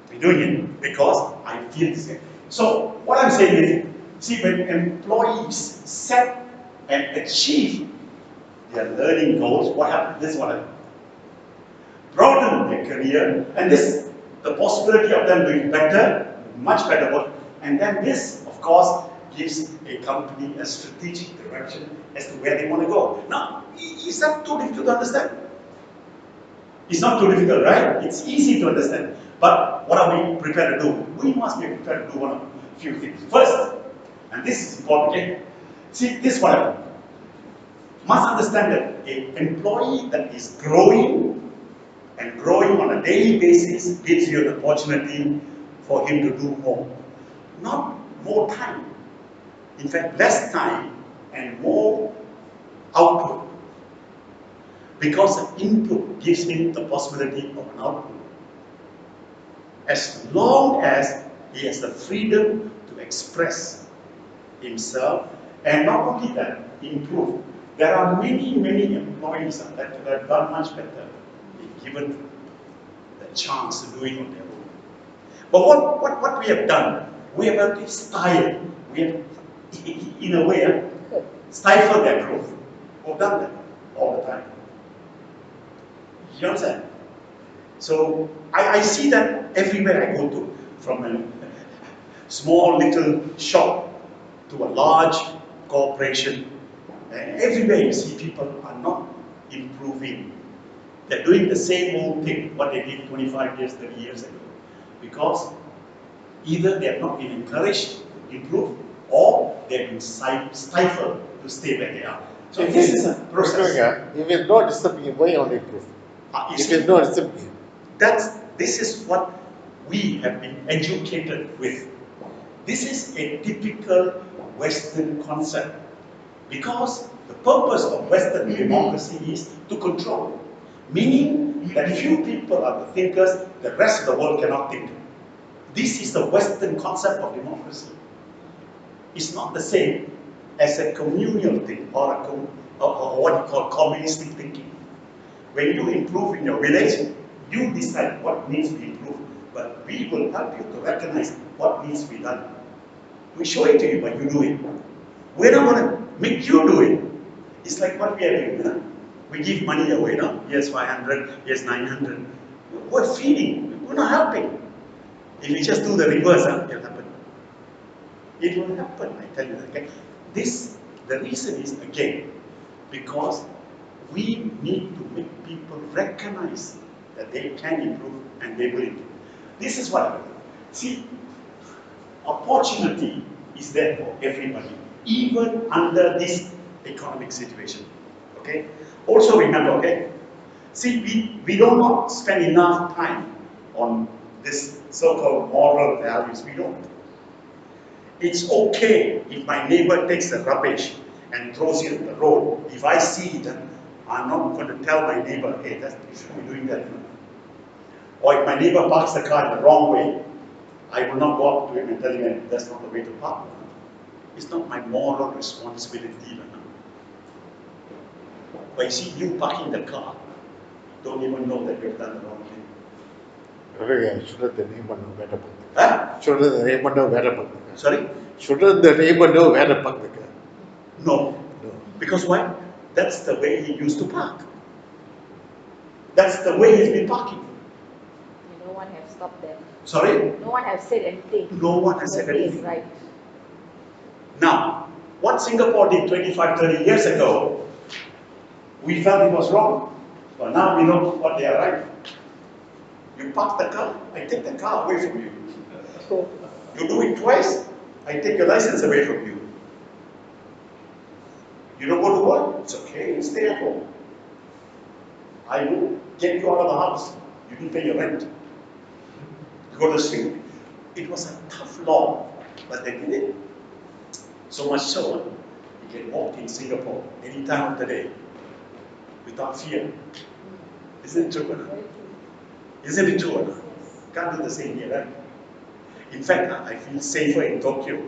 We're doing it because I feel this way. So what I'm saying is, see, when employees set and achieve their learning goals, what happens? This is what happens. Broaden their career, and this, the possibility of them doing better, much better work, and then this, of course, gives a company a strategic direction as to where they want to go. Now, is that too difficult to understand? It's not too difficult, right? It's easy to understand. But what are we prepared to do? We must be prepared to do one of a few things. First, and this is important, okay? See, this is what happens. Must understand that an employee that is growing and growing on a daily basis gives you an opportunity for him to do more. Not more time. In fact, less time and more output. Because the input gives him the possibility of an output. As long as he has the freedom to express himself, and not only that, improve. There are many employees that have done much better if given the chance to do it on their own. But what we have done, we have actually styled, we have, in a way, stifled their growth. We've done that all the time. You understand? So I see that everywhere I go to, from a small little shop to a large corporation. And everywhere you see people are not improving. They're doing the same old thing, what they did 25 years, 30 years ago. Because either they have not been encouraged to improve, or they've been stifled to stay where they are. So this is a process. If it's not disturbing, why only improve? If it's not disturbing. This is what we have been educated with. This is a typical Western concept. Because the purpose of Western democracy is to control. Meaning that few people are the thinkers, the rest of the world cannot think. This is the Western concept of democracy. It's not the same as a communal thing or what you call communistic thinking. When you improve in your village, you decide what needs to be improved, but we will help you to recognize what needs to be done. We show it to you, but you do it. We're not going to make you do it. It's like what we are doing. Huh? We give money away, no? Here's 500, here's 900. We're feeding, we're not helping. If you just do the reverse, it'll happen. It will happen, I tell you. Okay? The reason is, again, because we need to make people recognize that they can improve and they will improve. This is what happens. See, opportunity is there for everybody, even under this economic situation. Okay? Also remember, okay? See, we do not spend enough time on this so-called moral values. We don't. It's okay if my neighbor takes the rubbish and throws it on the road. If I see it, I'm not going to tell my neighbor, hey, you shouldn't be doing that. Or if my neighbor parks the car in the wrong way, I will not go up to him and tell him that's not the way to park. It's not my moral responsibility. But you see, you parking the car, don't even know that you've done the wrong thing. Shouldn't the neighbor know where to park? Huh? Shouldn't the neighbor know where to park? Sorry? Shouldn't the neighbor know where to park the car? No. Because why? That's the way he used to park. That's the way he's been parking. No one has stopped them. Sorry? No one has said anything. No one has said Nobody is anything. right. Now, What Singapore did 25, 30 years ago, we felt it was wrong. But now we know what they are right. You park the car, I take the car away from you. You do it twice, I take your license away from you. You don't go to work, it's okay, you stay at home. I will get you out of the house. You didn't pay your rent. You go to the street. It was a tough law, but they did it. So much so, you can walk in Singapore any time of the day without fear. Isn't it true or not? Isn't it true or not? Can't do the same here, right? In fact, I feel safer in Tokyo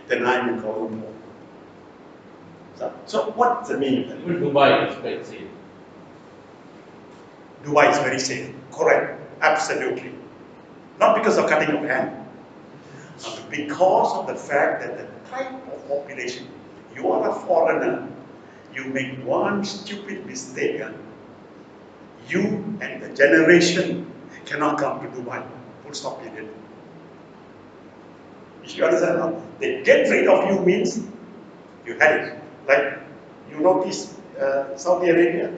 than I am in Kuala Lumpur. So what's the meaning of that? Even Dubai is quite safe. Dubai is very safe. Correct. Absolutely. Not because of cutting of hand, but because of the fact that the type of population, you are a foreigner, you make one stupid mistake, you and the generation cannot come to Dubai. Full stop period. You understand now? They get rid of you means you had it. Like you notice Saudi Arabia,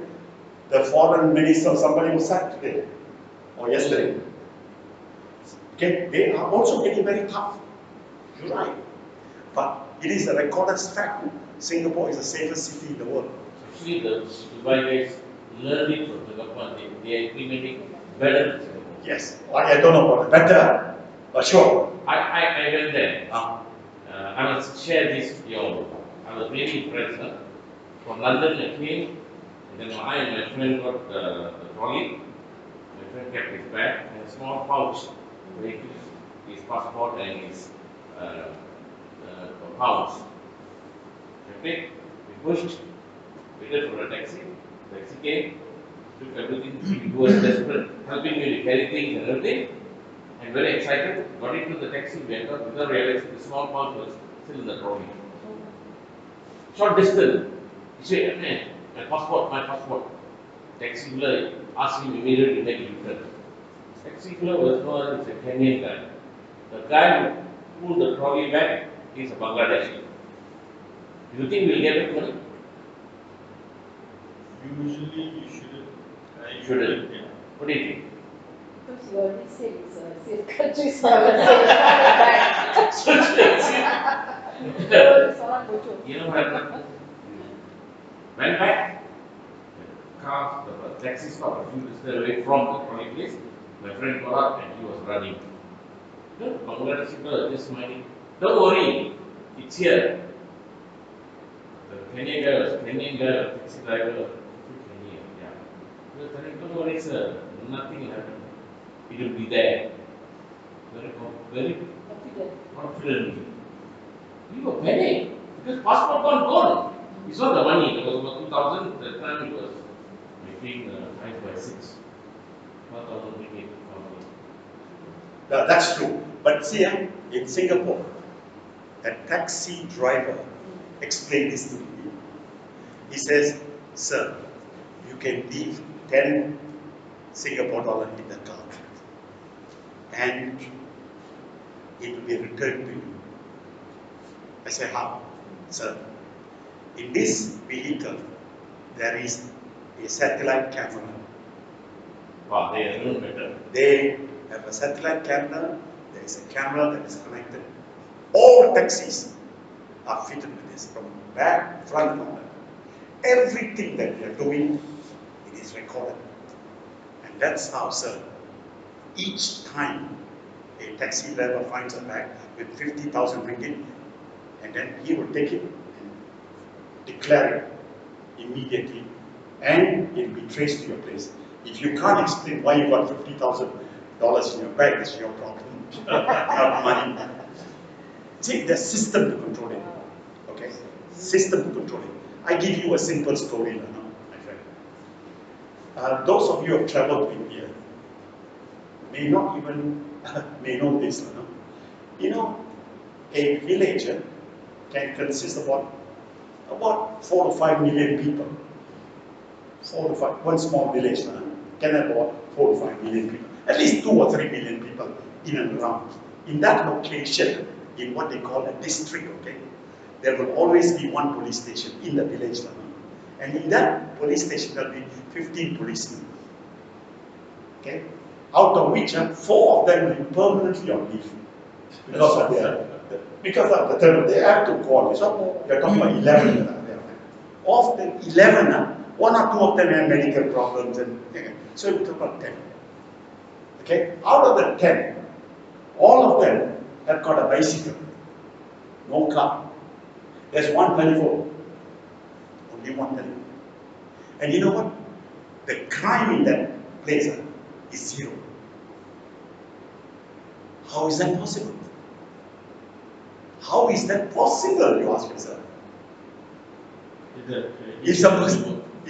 the foreign minister, somebody was sacked today or yesterday. Okay, they are also getting very tough. You're right. But it is a recorded fact. Singapore is the safest city in the world. Actually, the Dubai guys learned it from Singapore. They are implementing better than Singapore. Yes, I don't know about better, but sure. I went there. I must share this with you all. I was really impressed. From London I came, and then I and my friend got the trolley. My friend kept his bag and a small pouch where he keeps his passport and his pounds. Okay, we pushed, waited for a taxi. Taxi came, took everything. He was desperate, helping me to carry things and everything. And very excited, got into the taxi, went up without realizing the small pouch was still in the trolley. Short distance. He said, man, my passport. Taxi dealer asked him immediately to make a U-turn. Taxi dealer was no other than a Kenyan guy. The guy who pulled the trolley back is a Bangladeshi. Do you think we'll get it money? Usually you shouldn't. You shouldn't. Yeah. What do you think? Because you already said it's a safe country, so I would say it's not bad. So, someone Puchong. You know what happened? Went back. The taxi stopped a few distance away from the trolley place. My friend got up and he was running. The Bangladeshi girl just smiling. Don't worry, it's here. The Kenyan guy, taxi driver, Kenya, yeah. He was telling, don't worry, sir, nothing will happen. It will be there. Very confident. We were panicked because passport gone. It's not the money. It was about 2,000. At that time it was making 5 by 6. 1,000 ringgit. That's true. But see, in Singapore, a taxi driver explained this to me. He says, sir, you can leave 10 Singapore dollars in the car and it will be returned to you. I say, how? Sir, in this vehicle, there is a satellite camera. Wow, they are even better. They have a satellite camera, there is a camera that is connected. All taxis are fitted with this, from back, front, and back. Everything that we are doing, it is recorded. And that's how, sir, each time a taxi driver finds a bag with 50,000 ringgit, and then he will take it and declare it immediately, and it will be traced to your place. If you can't explain why you got $50,000 in your bag, it's your problem, not money. See, there's system to control it. Okay? System to control it. I give you a simple story, my friend. Those of you who have traveled to India may not even may know this. You know, a village can consist of about 4 to 5 million people. 4 to 5, one small village can have about 4 to 5 million people. At least 2 or 3 million people in and around. In that location, in what they call a district, okay, there will always be one police station in the village. And in that police station, there will be 15 policemen. Okay? Out of which 4 of them will be permanently on leave. Because of the term, they have to call. So you're talking about 11. Of the 11, 1 or 2 of them have medical problems, and so you talk about 10. Okay? Out of the 10, all of them have got a bicycle, no car. There's one telephone, only one telephone. And you know what? The crime in that place is 0. How is that possible? How is that possible, you ask yourself? If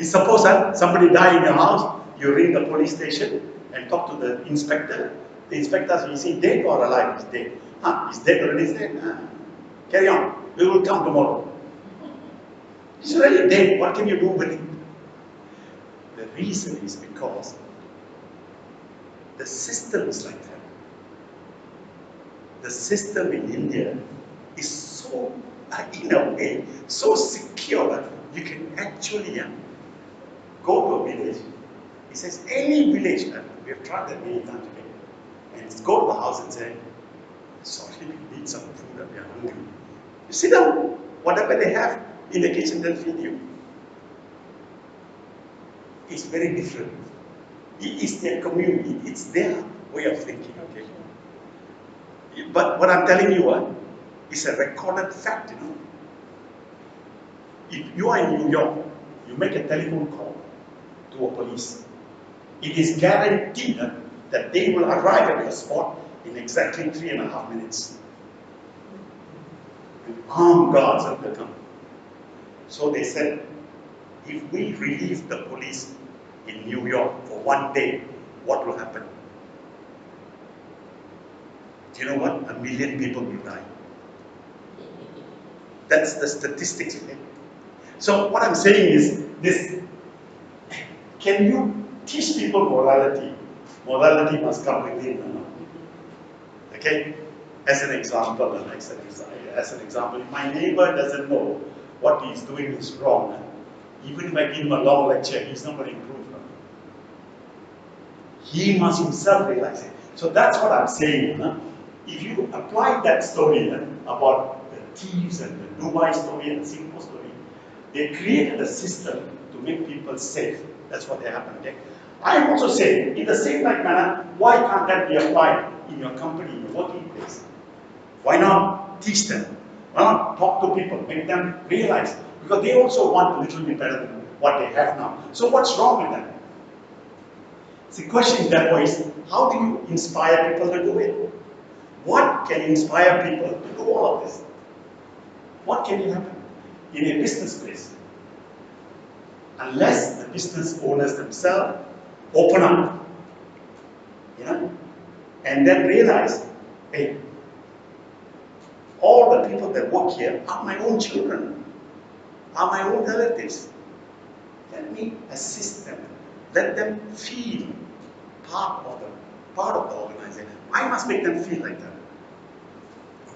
suppose somebody die in your house, you ring the police station and talk to the inspector. The inspector says, is he dead or alive? He's dead. He's dead already. He's dead. Carry on. We will come tomorrow. He's already dead. What can you do with him? The reason is because the system is like that. The system in India is so, in a way, so secure that you can actually go to a village. It says any village, we have tried that many times, and go to the house and say, sorry, we need some food and we are hungry. You sit down, whatever they have in the kitchen, they'll feed you. It's very different. It is their community, it's their way of thinking, okay? But what I'm telling you is a recorded fact, you know. If you are in New York, you make a telephone call to a police, it is guaranteed that they will arrive at your spot in exactly 3.5 minutes. And armed guards will come. So they said, if we relieve the police in New York for 1 day, what will happen? Do you know what? 1 million people will die. That's the statistics. Okay? So what I'm saying is this: can you teach people morality? Morality must come within. Okay? As an example, if my neighbor doesn't know what he's doing is wrong, even if I give him a long lecture, he's not going to improve. He must himself realize it. So that's what I'm saying. If you apply that story about the thieves and the Dubai story and the Singapore story, they created a system to make people safe. That's what happened. Okay? I'm also saying, in the same like manner, why can't that be applied in your company, in your working place? Why not teach them? Why not talk to people, make them realize? Because they also want a little bit better than what they have now. So what's wrong with that? The question therefore is, how do you inspire people to do it? What can inspire people to do all of this? What can happen in a business place? Unless the business owners themselves open up, you know, and then realize, hey, all the people that work here are my own children, are my own relatives. Let me assist them. Let them feel part of the organization. I must make them feel like that.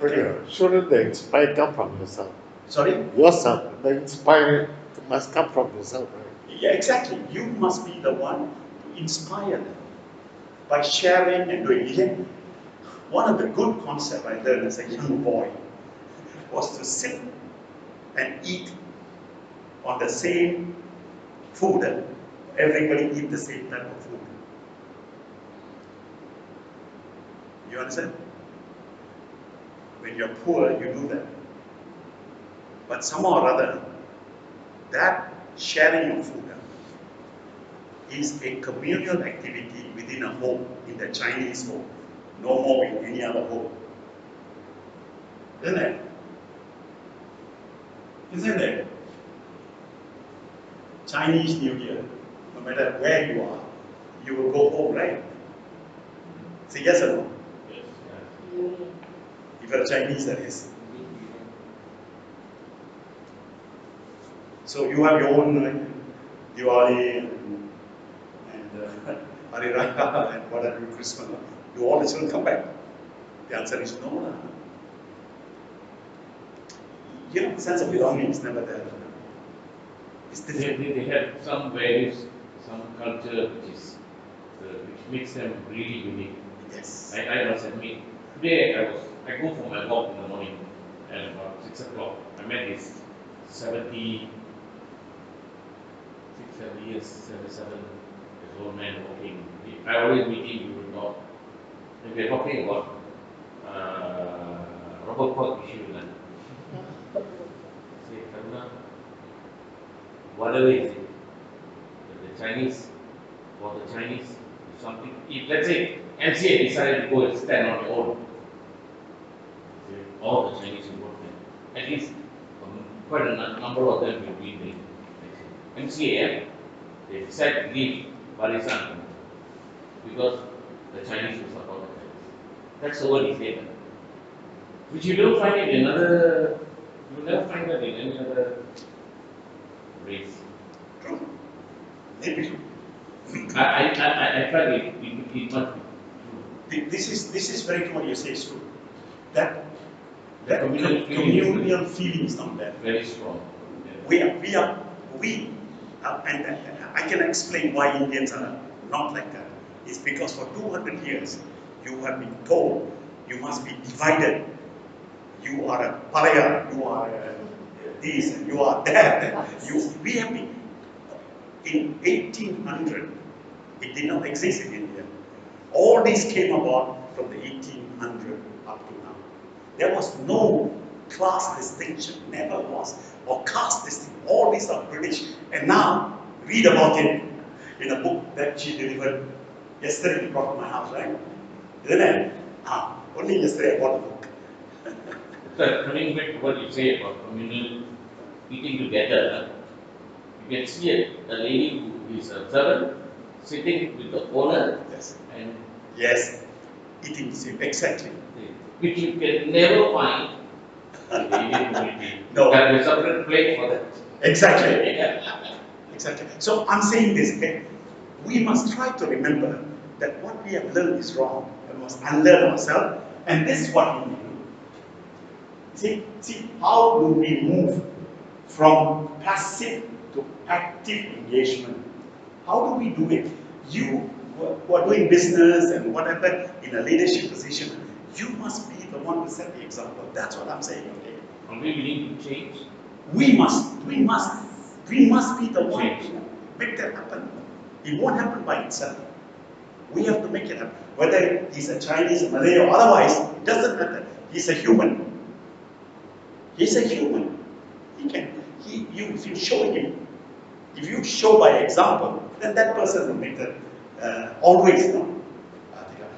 Okay. Shouldn't the inspire come from yourself? Sorry? Yourself. The inspire must come from yourself, right? Yeah, exactly. You must be the one to inspire them by sharing and doing it. One of the good concepts I learned as a young boy was to sit and eat on the same food. Everybody eat the same type of food. You understand? When you're poor, you do that. But somehow or other, that sharing of food is a communal activity within a home, in the Chinese home, no more in any other home. Isn't it? Isn't it? Chinese New Year, no matter where you are, you will go home, right? Say yes or no? Yes. If you're Chinese, that is. So you have your own Diwali and Hari Raya and whatever, Christmas. Do all the children come back? The answer is no. sense of belonging is never there. It's different. They have some values, some culture which makes them really unique. Yes. I must admit, today I go for my walk in the morning at about 6 o'clock. I met this 77 years, 77 years old man walking. I always meet him, we will talk. And we are talking about Robert Park issue. Say, Karuna, whatever is it, the Chinese, for the Chinese, something, if let's say MCA decided to go and stand on their own, all the Chinese will work there. At least quite a number of them will be the MCA. They decided to leave Barisan because the Chinese will support the Chinese. That's what he said. Which you don't find it in another, you will never find that in any other race. True. Maybe. I tried it must be true. This is very true. What you say is true. That communal communal feeling is not there. Very strong. And I can explain why Indians are not like that. It's because for 200 years you have been told you must be divided. You are a pariah, you are this, and you are that. We have been, in 1800, it did not exist in India. All this came about from the 1800 up to now. There was no class distinction, never was, or caste distinction. All these are British. And now, read about it in a book that she delivered yesterday. You brought to my house, right? Isn't it? Only yesterday I bought the book. So, coming back to what you say about communal eating together, you can see a lady who is a servant sitting with the owner. Yes. And yes, eating the same, exactly. Which you can never find in the Indian community. No. There is a separate plate for that. Exactly. Yeah. Exactly. So I'm saying this, okay? We must try to remember that what we have learned is wrong. We must unlearn ourselves, and this is what we need to do. See, how do we move from passive to active engagement? How do we do it? You who are doing business and whatever in a leadership position, you must be the one to set the example. That's what I'm saying, okay? Are we willing to change? We must be the one to make that happen. It won't happen by itself. We have to make it happen. Whether he's a Chinese, a Malay, or otherwise, it doesn't matter. He's a human. He's a human. If you show him, if you show by example, then that person will make that always. No?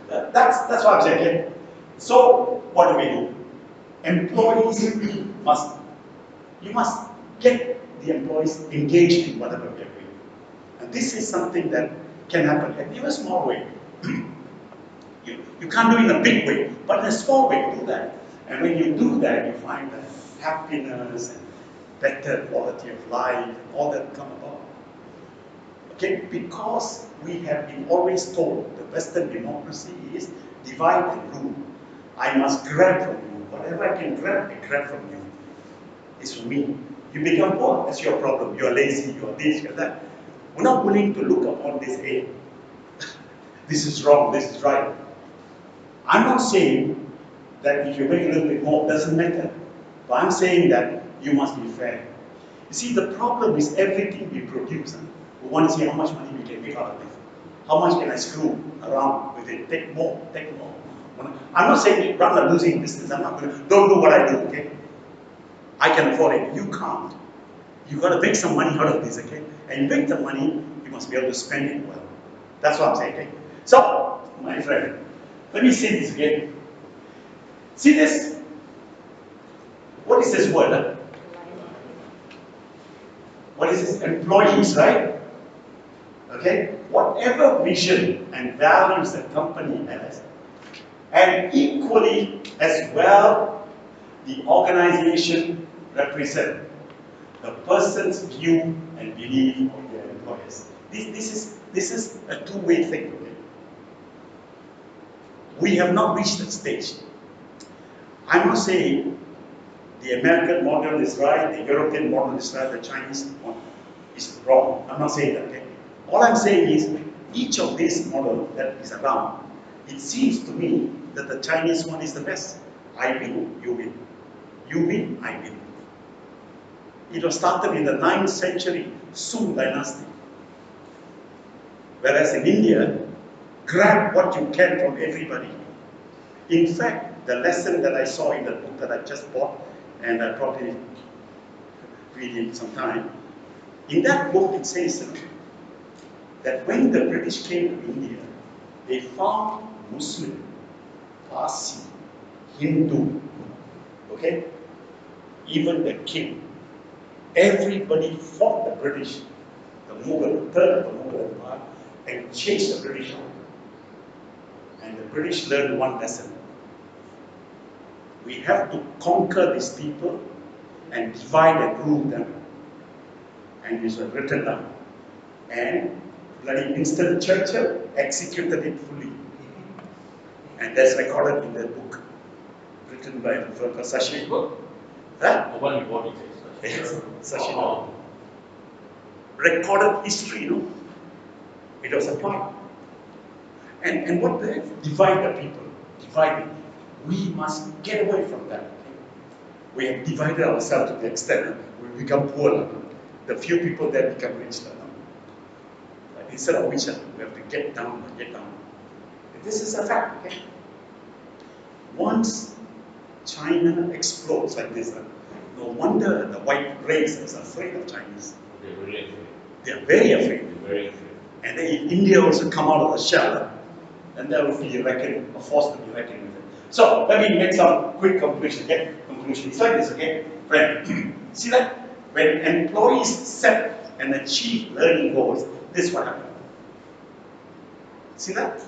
That's what I'm saying. Okay? So what do? Employees you must get the employees engaged in whatever we are doing. And this is something that can happen in a small way. You can't do it in a big way, but in a small way, do that. And when you do that, you find that happiness and better quality of life and all that come about. Okay, because we have been always told the Western democracy is divide and rule. I must grab from you. Whatever I can grab, I grab from you. It's for me. You become poor, that's your problem. You're lazy, you're this, you're that. We're not willing to look upon this, hey, this is wrong, this is right. I'm not saying that if you make a little bit more, it doesn't matter. But I'm saying that you must be fair. You see, the problem is everything we produce. We want to see how much money we can make out of it. How much can I screw around with it? Take more, take more. I'm not saying run a losing business. I'm not going to, don't do what I do, okay? I can afford it. You can't. You've got to make some money out of this, okay? And you make the money, you must be able to spend it well. That's what I'm saying, okay? So, my friend, let me say this again. See this? What is this word? Huh? What is this? Employees, right? Okay? Whatever vision and values the company has, and equally as well, the organization represents the person's view and belief of their employers. This is a two-way thing. Okay? We have not reached that stage. I'm not saying the American model is right, the European model is right, the Chinese model is wrong. I'm not saying that, okay? All I'm saying is, each of these models that is around, it seems to me that the Chinese one is the best. I win, you win. You win, I win. It was started in the 9th century Sung dynasty. Whereas in India, grab what you can from everybody. In fact, the lesson that I saw in the book that I just bought, and I probably read it sometime, in that book it says that when the British came to India, they found Muslim, Parsi, Hindu, okay? Even the king. Everybody fought the British, the Mughal, third of the Mughal Empire, and chased the British out. And the British learned one lesson. We have to conquer these people and divide and rule them. And this was written down. And bloody Winston Churchill executed it fully. And that's recorded in the book, written by Sashi. book? Huh? The one you bought it. Yes, Sashi. Recorded history, you know. It was applied. And what they divide the people, divide it. We must get away from that. We have divided ourselves to the extent that we become poor. The few people that become rich. Instead of which, we have to get down and get down. This is a fact, okay? Once China explodes like this, no wonder the white race is afraid of Chinese. They're very afraid. They are very afraid. They're very afraid. And then if India also come out of the shell, then there will be a reckoning, a force to be reckoned with it. So let me make some quick conclusion. Okay? Conclusion. It's like this, okay? Friend, see that? When employees set and achieve learning goals, this is what happens. See that?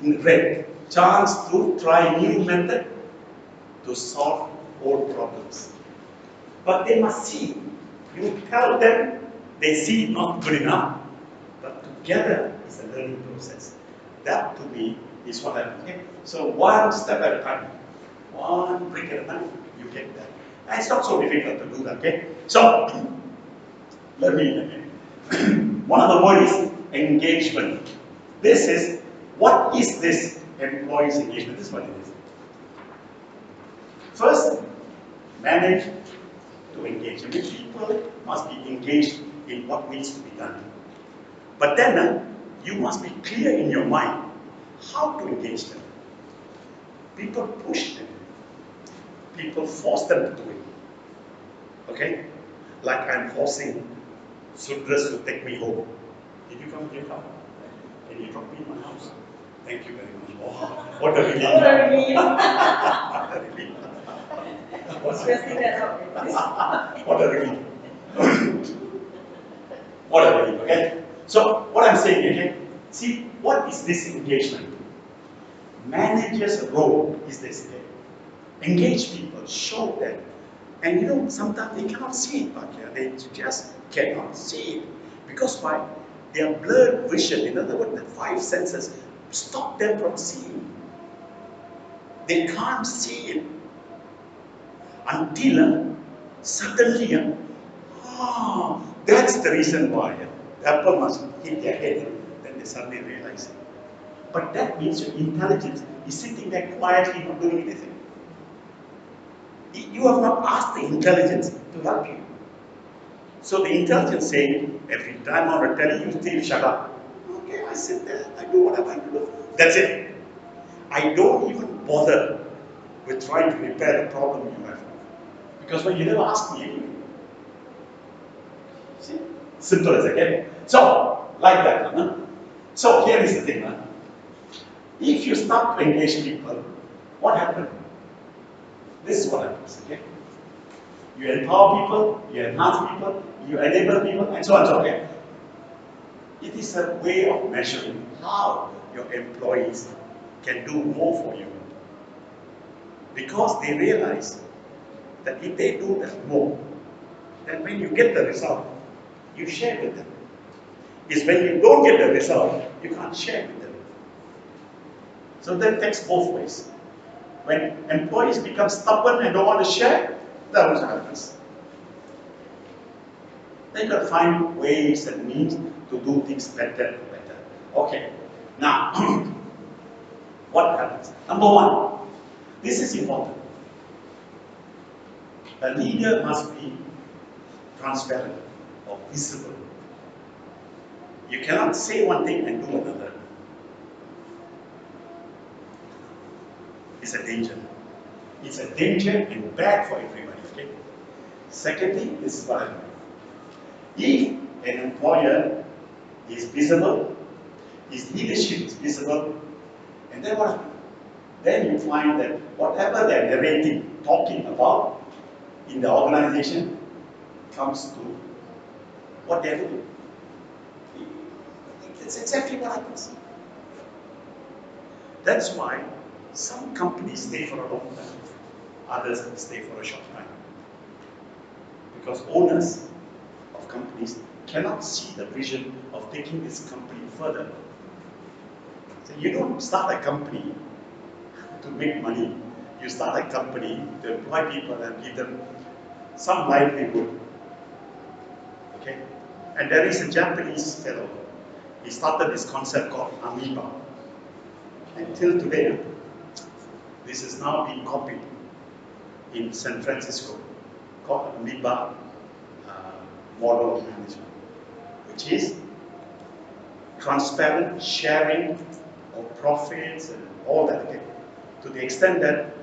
In red, chance to try new method to solve old problems. But they must see. You tell them, they see not good enough. But together is a learning process. That to me is what I mean. Okay? So one step at a time, one brick at a time, you get that. And it's not so difficult to do that. Okay? So let me again. One of the words is engagement. This is what is this employees engagement? This is what it is. First, manage to engage. I mean, people must be engaged in what needs to be done. But then you must be clear in your mind how to engage them. People push them. People force them to do it. Okay? Like I'm forcing Sudras to take me home. Did you come to your car? Can you drop me in my house? Thank you very much. Oh, what a relief. What a relief. What a relief. Stressing that out. What a relief. What a relief, okay? So, what I'm saying, okay? See, what is this engagement? Manager's role is this, okay? Engage people, show them. And you know, sometimes they cannot see it back here. They just cannot see it. Because why? Their blurred vision, in other words, the five senses, stop them from seeing. They can't see it. Until suddenly, that's the reason why the apple must hit their head. Then they suddenly realize it. But that means your intelligence is sitting there quietly, not doing anything. You have not asked the intelligence to help you. So the intelligence saying, every time I want to tell you, you still shut up. Okay, I sit there, I do what I want to do. That's it. I don't even bother with trying to repair the problem you have. Because you never asked me anyway. See? Simple as again. So, like that. Huh? So, here is the thing. Huh? If you start to engage people, what happens? This is what happens. Okay? You empower people, you enhance people, you enable people, and so on. So, okay? It is a way of measuring how your employees can do more for you. Because they realize that if they do that more, then when you get the result, you share with them. It's when you don't get the result, you can't share with them. So that takes both ways. When employees become stubborn and don't want to share, That also happens. They got to find ways and means to do things better. Okay. Now, what happens? Number one, this is important. A leader must be transparent or visible. You cannot say one thing and do another. It's a danger. It's a danger and bad for everybody. Okay? Secondly, this is what I mean. If an employer is visible, his leadership is visible, and then what happens? Then you find that whatever they're narrating, talking about in the organization comes to what they're doing. It's exactly what happens. That's why some companies stay for a long time, others stay for a short time. Because owners of companies cannot see the vision of taking this company further. So you don't start a company to make money. You start a company to employ people and give them some livelihood. Okay? And there is a Japanese fellow. He started this concept called amoeba. Until today, this is now being copied in San Francisco, called amoeba model of management, which is transparent sharing of profits and all that. Okay? To the extent that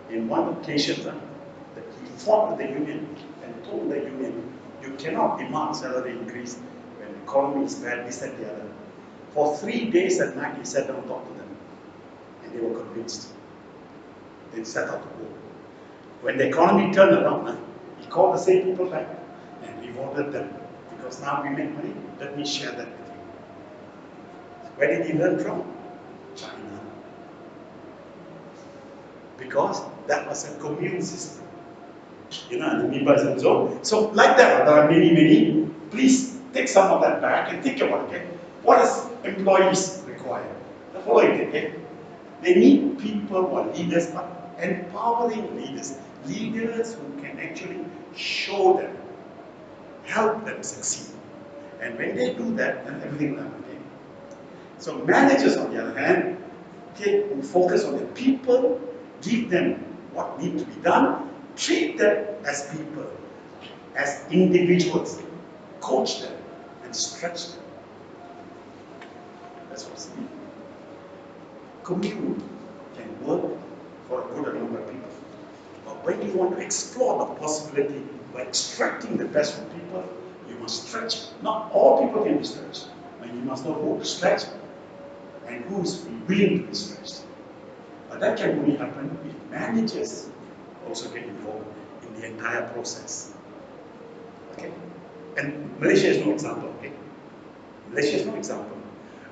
in one occasion, that he fought with the union and told the union, you cannot demand salary increase when the economy is bad, this and the other. For 3 days at night, he sat down and talked to them, and they were convinced. They set out to go. When the economy turned around, he called the same people back and rewarded them, because now we make money, let me share that with you. Where did he learn from? China. Because that was a commune system. You know, the amoeba and so on. So like that, there are many. Please take some of that back and think about it. Okay? What does employees require? The following thing. Okay? They need people who are leaders, but empowering leaders. Leaders who can actually show them, help them succeed. And when they do that, then everything will happen. Okay? So managers, on the other hand, okay, who focus on the people, give them what needs to be done, treat them as people, as individuals, coach them, and stretch them. That's what's needed. Commune can work for a good number of people. But when you want to explore the possibility by extracting the best from people, you must stretch. Not all people can be stretched. And you must know who to stretch and who is willing to be stretched. But that can only happen if managers also get involved in the entire process. Okay? And Malaysia is no example. Okay? Malaysia is no example.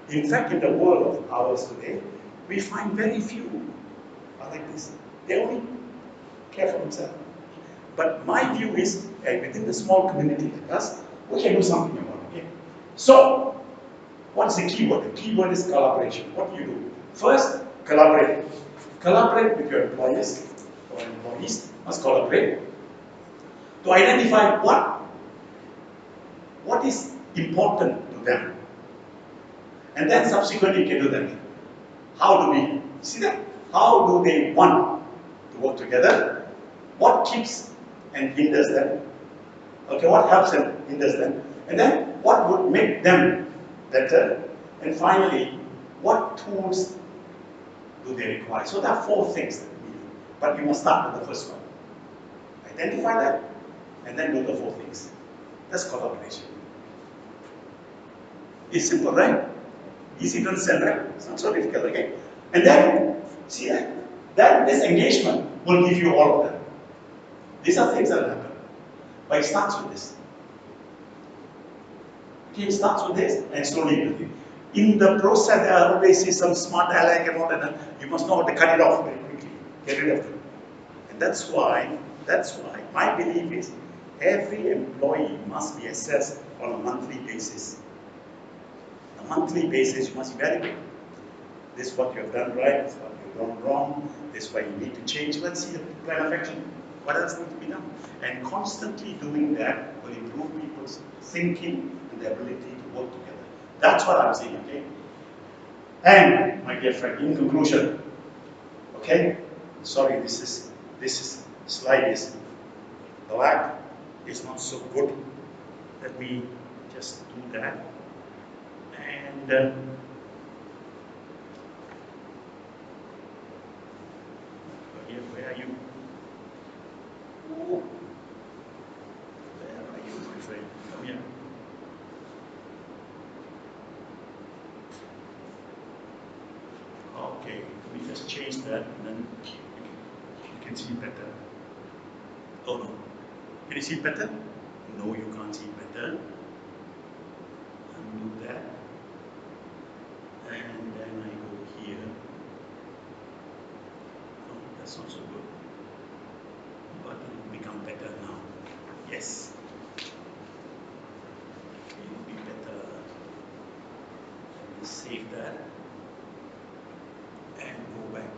In fact, in the world of ours today, we find very few are like this. They only care for themselves. But my view is, within the small community like us, we can do something about it. Okay? So, what's the key word? The key word is collaboration. What do you do? First, collaborate. Collaborate with your employers or employees, must collaborate to identify what is important to them. And then subsequently you can do that. How do we see that? How do they want to work together? What keeps and hinders them? Okay, what helps and hinders them? And then what would make them better? And finally, what tools do they require? So there are 4 things that we need. But you must start with the first one. Identify that, and then do the 4 things. That's collaboration. It's simple, right? Easy to understand, right? It's not so difficult, okay? And then, see that? Then this engagement will give you all of them. These are things that happen. But it starts with this. Okay, it starts with this, and slowly build it. In the process, there are always some smart aleck and all that. You must know how to cut it off very quickly. Get rid of it. And that's why my belief is every employee must be assessed on a monthly basis. On a monthly basis, you must evaluate. This is what you have done right, this is what you have done wrong, this is why you need to change. Let's see the plan of action. What else needs to be done? And constantly doing that will improve people's thinking and their ability to work together. That's what I'm saying, okay? And, my dear friend, in conclusion, okay? Sorry, this slide is black. It's not so good. Let me just do that. And where are you? Oh, where are you, my friend? Come here. Okay, let me just change that, and then you can see better. Oh no, can you see better? No, you can't see better. Undo that, and then I go here. No, that's not so good. But it will become better now. Yes. It will be better. Let me save that and go back.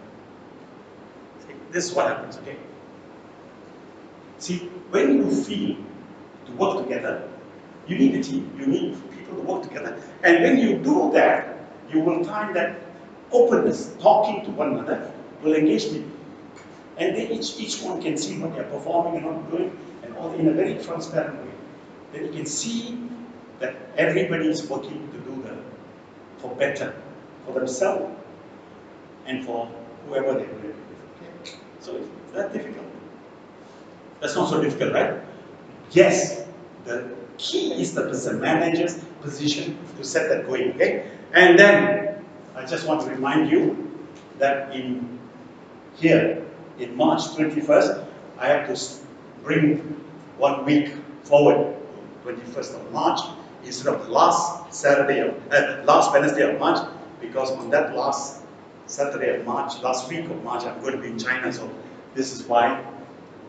See, this is what happens, okay? See, when you feel to work together, you need a team. You need people to work together. And when you do that, you will find that openness, talking to one another, will engage people. And then each one can see what they're performing and not doing, and all in a very transparent way. Then you can see that everybody is working to do for better, for themselves, and for whoever they're doing it with. Okay? So it's that difficult. That's not so difficult, right? Yes, the key is the manager's position to set that going, okay? And then, I just want to remind you that in March 21st, I have to bring 1 week forward, 21st of March, instead of last Wednesday of March, because on that last Saturday of March, last week of March, I'm going to be in China, so this is why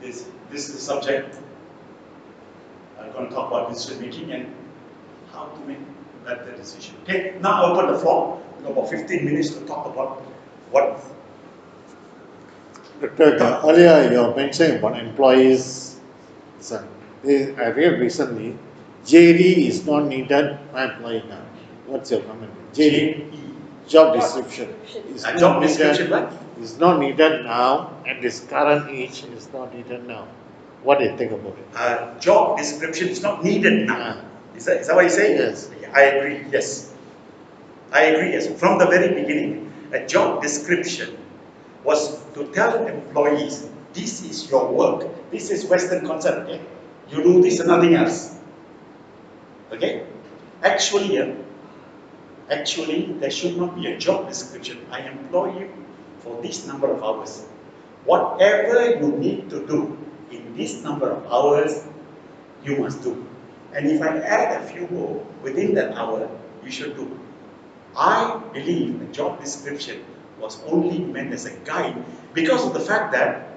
this is the subject. I'm going to talk about decision making and how to make better decision. Okay, now I open the floor. We have about 15 minutes to talk about what. Dr. Earlier you mentioned about employees. I read recently, JD is not needed by employee now. What's your comment? JD, job description. Job description, what? Is not needed now, at this current age is not needed now. What do you think about it? Job description is not needed now. Is that what you say? Yes. I agree, yes. I agree, yes. From the very beginning, a job description was to tell employees, this is your work. This is Western concept, okay? You do this and nothing else. Okay? Actually, there should not be a job description. I employ you for this number of hours. Whatever you need to do in this number of hours, you must do. And if I add a few more within that hour, you should do. I believe a job description was only meant as a guide because of the fact that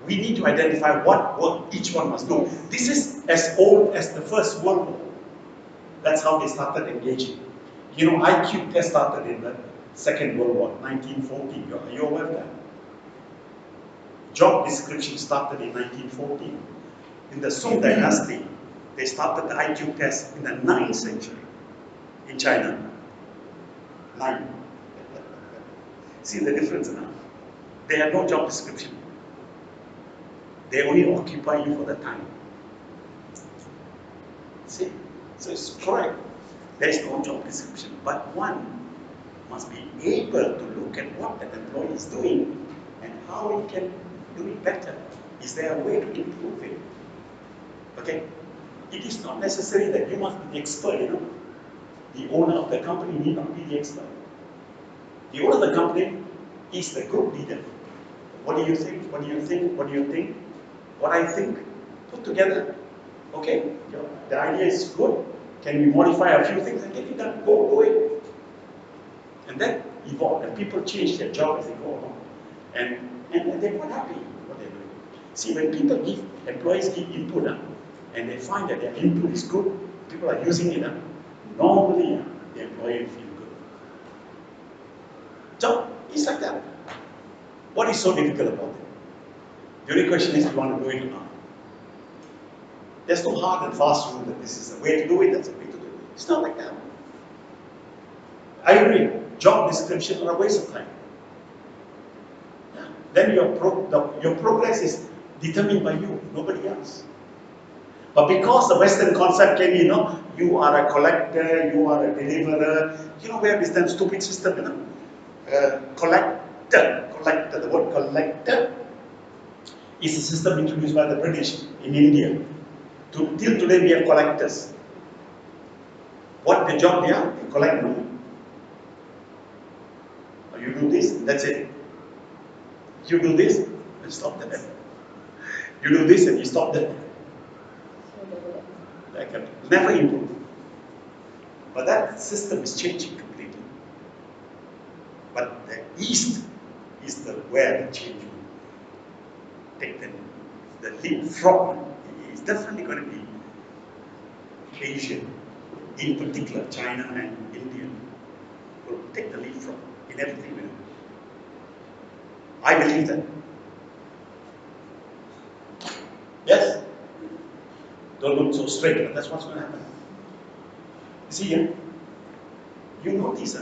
we need to identify what work each one must do. This is as old as the First World War. That's how they started engaging. You know, IQ test started in the Second World War, 1914. Are you aware of that? Job description started in 1914. In the Song Dynasty, they started the IQ test in the 9th century in China. 9. See the difference now? They have no job description. They only occupy you for the time. See? So it's correct. There is no job description, but one must be able to look at what that employee is doing and how he can do it better. Is there a way to improve it? Okay? It is not necessary that you must be the expert, you know. The owner of the company need not be the expert. The owner of the company is the group leader. What do you think? What do you think? What do you think? What I think, put together. Okay, the idea is good. Can we modify a few things and get it done? Go away. And that evolved, and people change their job as they go along. And they're quite happy with what they're doing. See, when employees give input, and they find that their input is good, people are using it, normally the employee will feel good. So, it's like that. What is so difficult about it? The only question is, do you want to do it or not? There's no hard and fast rule that this is the way to do it, that's the way to do it. It's not like that. I agree, job description are a waste of time. Yeah. Then your progress is determined by you, nobody else. But because the Western concept came, you are a collector, you are a deliverer. We have this stupid system, collector, the word collector is a system introduced by the British in India. Till today we have collectors. What the job they are? They collect money. You do this, that's it. You do this, and stop there. You do this and you stop there. That can never improve. But that system is changing completely. But the East is where the change will take the leap from. It's definitely going to be Asian, in particular China and India, will take the leap from in everything we do. I believe that. Yes? Don't look so straight, but that's what's going to happen. You see, you notice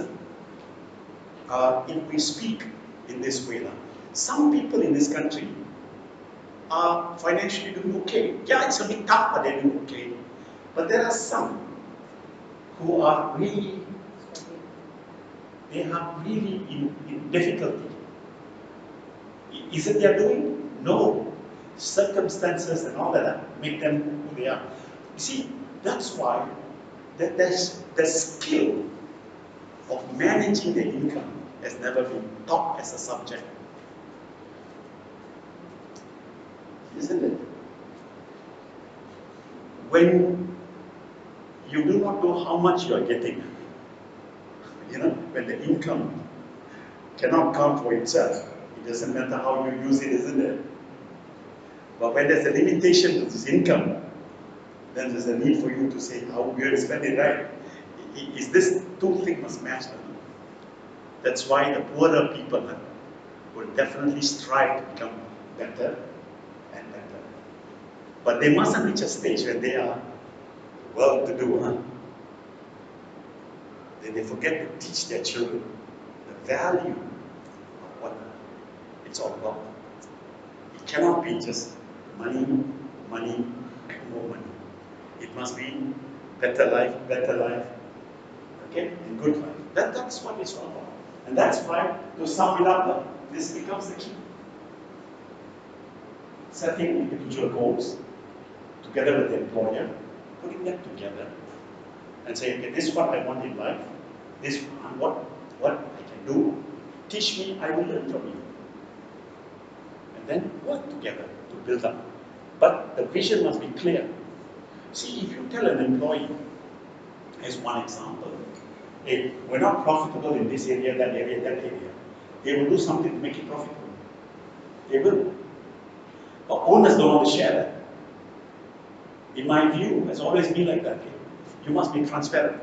if we speak in this way, some people in this country are financially doing okay. Yeah, it's a bit tough, but they're doing okay. But there are some who are really, in difficulty. Is it they're doing? No. Circumstances and all that make them who they are. You see, that's why there's the skill of managing the income has never been taught as a subject. Isn't it? When you do not know how much you are getting, when the income cannot count for itself, it doesn't matter how you use it, isn't it? But when there's a limitation to this income, then there's a need for you to say how we're going to spend it right. Is this two things must match? That's why the poorer people will definitely strive to become better and better. But they mustn't reach a stage where they are well-to-do. They forget to teach their children the value of what it's all about. It cannot be just money, money, more money. It must be better life, okay, and good life. That's what it's all about. And that's why, to sum it up, this becomes the key. Setting individual goals together with the employer, putting them together, and saying, okay, this is what I want in life, this is what I can do. Teach me, I will learn from you. And then work together to build up. But the vision must be clear. See, if you tell an employee, as one example, hey, we're not profitable in this area, that area, that area, they will do something to make it profitable. They will. But owners don't want to share that. In my view, it's always been like that. You must be transparent.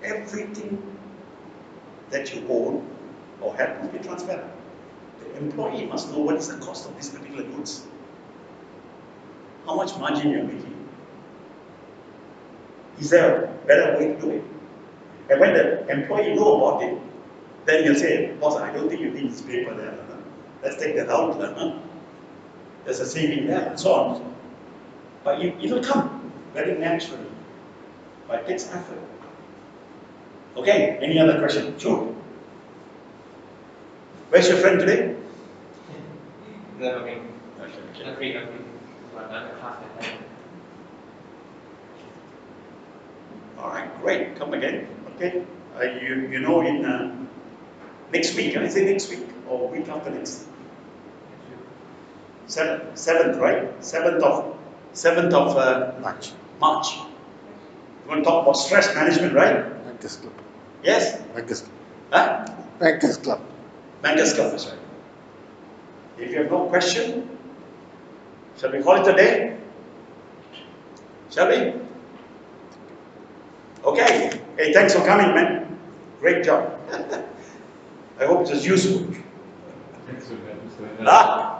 Everything that you own or have must be transparent. The employee must know what is the cost of these particular goods. How much margin you're making. Is there a better way to do it? And when the employee knows about it, then he'll say, boss, I don't think you need this paper there. Let's take that out. There's a saving there, and so on. But it'll come very naturally. But it takes effort. Okay, any other question? Sure. Where's your friend today? Okay. All right, great. Come again. Okay. In next week, I say next week or week after next. 7th, right? 7th of March. March. You want to talk about stress management, right? Bankers Club. Yes? Bankers Club. Huh? Bankers Club. Bankers Club, that's right. If you have no question, shall we call it a day? Shall we? Okay. Hey, thanks for coming, man. Great job. I hope it was useful. Thanks for that, Mr. Ah?